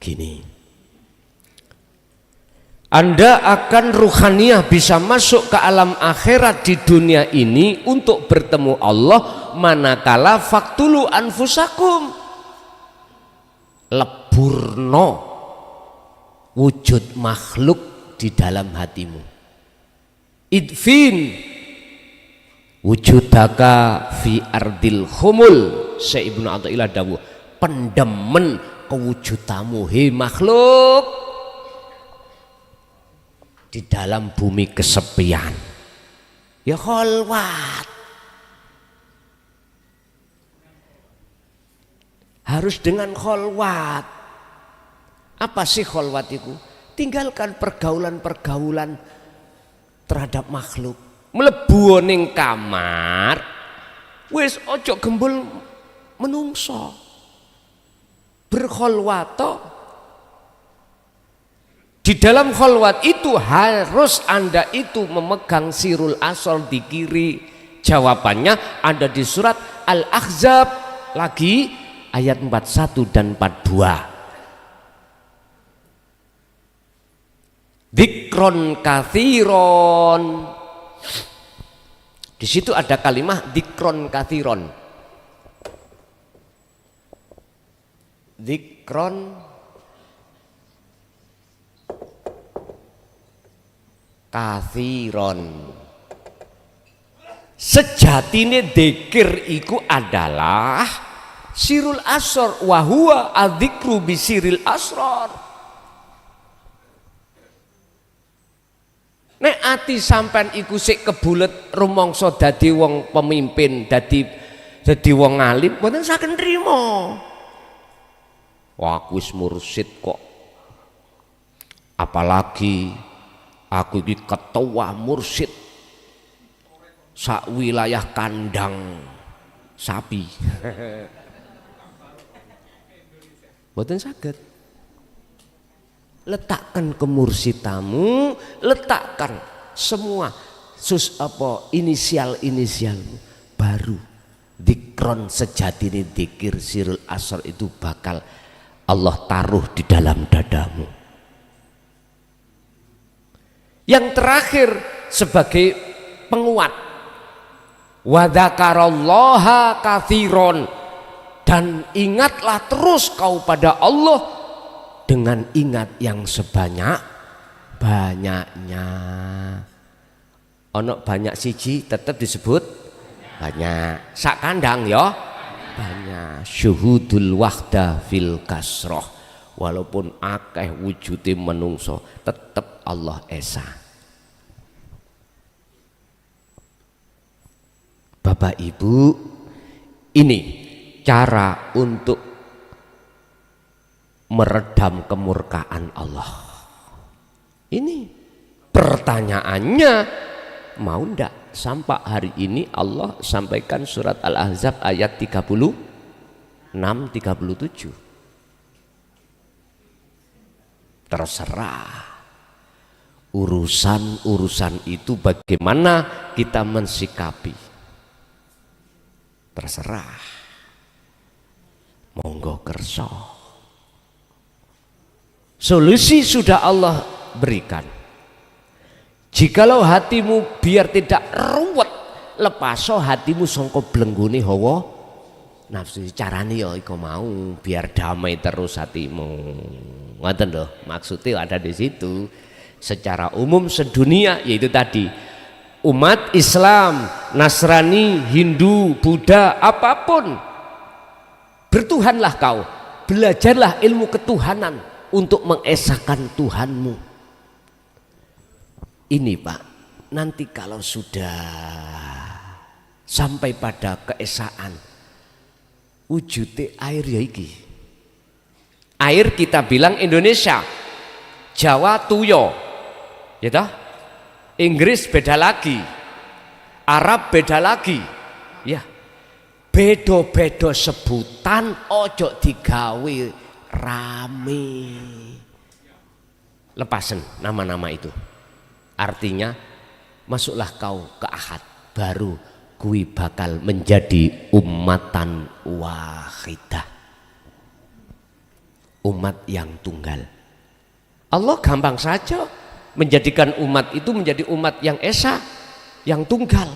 Speaker 1: Gini, Anda akan ruhaniyah bisa masuk ke alam akhirat di dunia ini untuk bertemu Allah manakala faktulu anfusakum, leburno wujud makhluk di dalam hatimu. Idfin wujudaka fi ardil humul, Syekh Ibnu Athaillah dawuh, pendemen kewujudamu he makhluk di dalam bumi kesepian. Ya kholwat, harus dengan kholwat. Apa sih kholwat itu? Tinggalkan pergaulan-pergaulan terhadap makhluk. Mlebu ning kamar, wis ojo gembul menungso. Berkholwato. Di dalam kholwat itu harus Anda itu memegang sirul asal di kiri. Jawabannya ada di surat Al-Ahzab lagi ayat 41 dan 42. Dzikron kathiron. Di situ ada kalimat dzikron kathiron. Dzikron kathiron. Sejatine dzikir iku adalah sirul asrar wa huwa adzikru bisiril asrar. Nek ati sampean iku sik kebulet rumangsa dadi wong pemimpin, dadi wong alim, mboten saged nrimo. Wah, aku wis mursyid kok. Apalagi aku ini ketua mursyid sak wilayah kandang sapi. Mboten saged. letakkan ke mursyitamu, letakkan semua inisial-inisialmu, baru dikron sejati ini, dikir sirul asr itu bakal Allah taruh di dalam dadamu. Yang terakhir sebagai penguat, wa dzakarallaha katsiron, dan ingatlah terus kau pada Allah dengan ingat yang sebanyak-banyaknya. Ono banyak siji tetap disebut banyak, sak kandang ya banyak. Syuhudul wahda fil kasroh, walaupun akeh wujude menungso tetap Allah esa. Bapak Ibu, ini cara untuk meredam kemurkaan Allah. Ini pertanyaannya, mau ndak sampai hari ini Allah sampaikan surat Al-Ahzab ayat 36-37. Terserah, urusan itu bagaimana kita mensikapi, terserah, monggo kerso. Solusi sudah Allah berikan. Jikalau hatimu biar tidak ruwet, lepaso hatimu songko belengguni hawa nafsu. Carane ya iku mau biar damai terus hatimu. Ngoten loh, maksudnya ada di situ. Secara umum sedunia, yaitu tadi umat Islam, Nasrani, Hindu, Buddha, apapun, bertuhanlah kau, belajarlah ilmu ketuhanan untuk mengesahkan Tuhanmu. Ini Pak, nanti kalau sudah sampai pada keesaan, wujudnya air ya iki. Air kita bilang Indonesia, Jawa tuyo, ya toh? Inggris beda lagi, Arab beda lagi, ya. Bedo-bedo sebutan, ojo digawe rame. Lepasen nama-nama itu. Artinya masuklah kau ke ahad, baru kui bakal menjadi ummatan wahidah, umat yang tunggal. Allah gampang saja menjadikan umat itu menjadi umat yang esa, yang tunggal.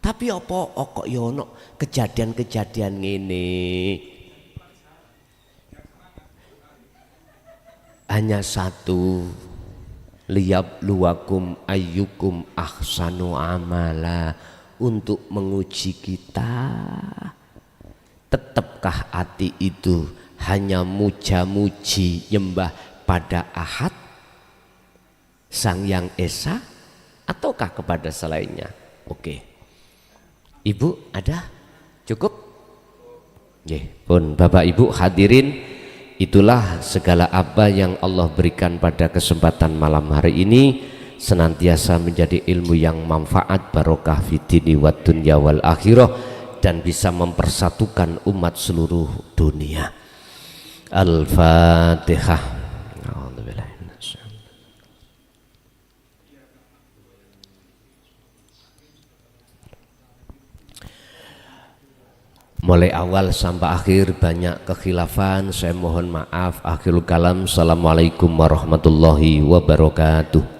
Speaker 1: Tapi apa kok yono kejadian-kejadian ini hanya satu, liyabluwakum ayyukum ahsanu amala, untuk menguji kita, tetapkah hati itu hanya muja-muji nyembah pada ahad sang yang esa, ataukah kepada selainnya? Oke, Ibu ada? Cukup? Pun Bapak Ibu hadirin, itulah segala apa yang Allah berikan pada kesempatan malam hari ini, senantiasa menjadi ilmu yang manfaat, barokah fid-dini wad dunya wal akhirah, dan bisa mempersatukan umat seluruh dunia. Al-Fatihah. Mulai awal sampai akhir banyak kekhilafan, saya mohon maaf. Akhirul kalam, assalamualaikum warahmatullahi wabarakatuh.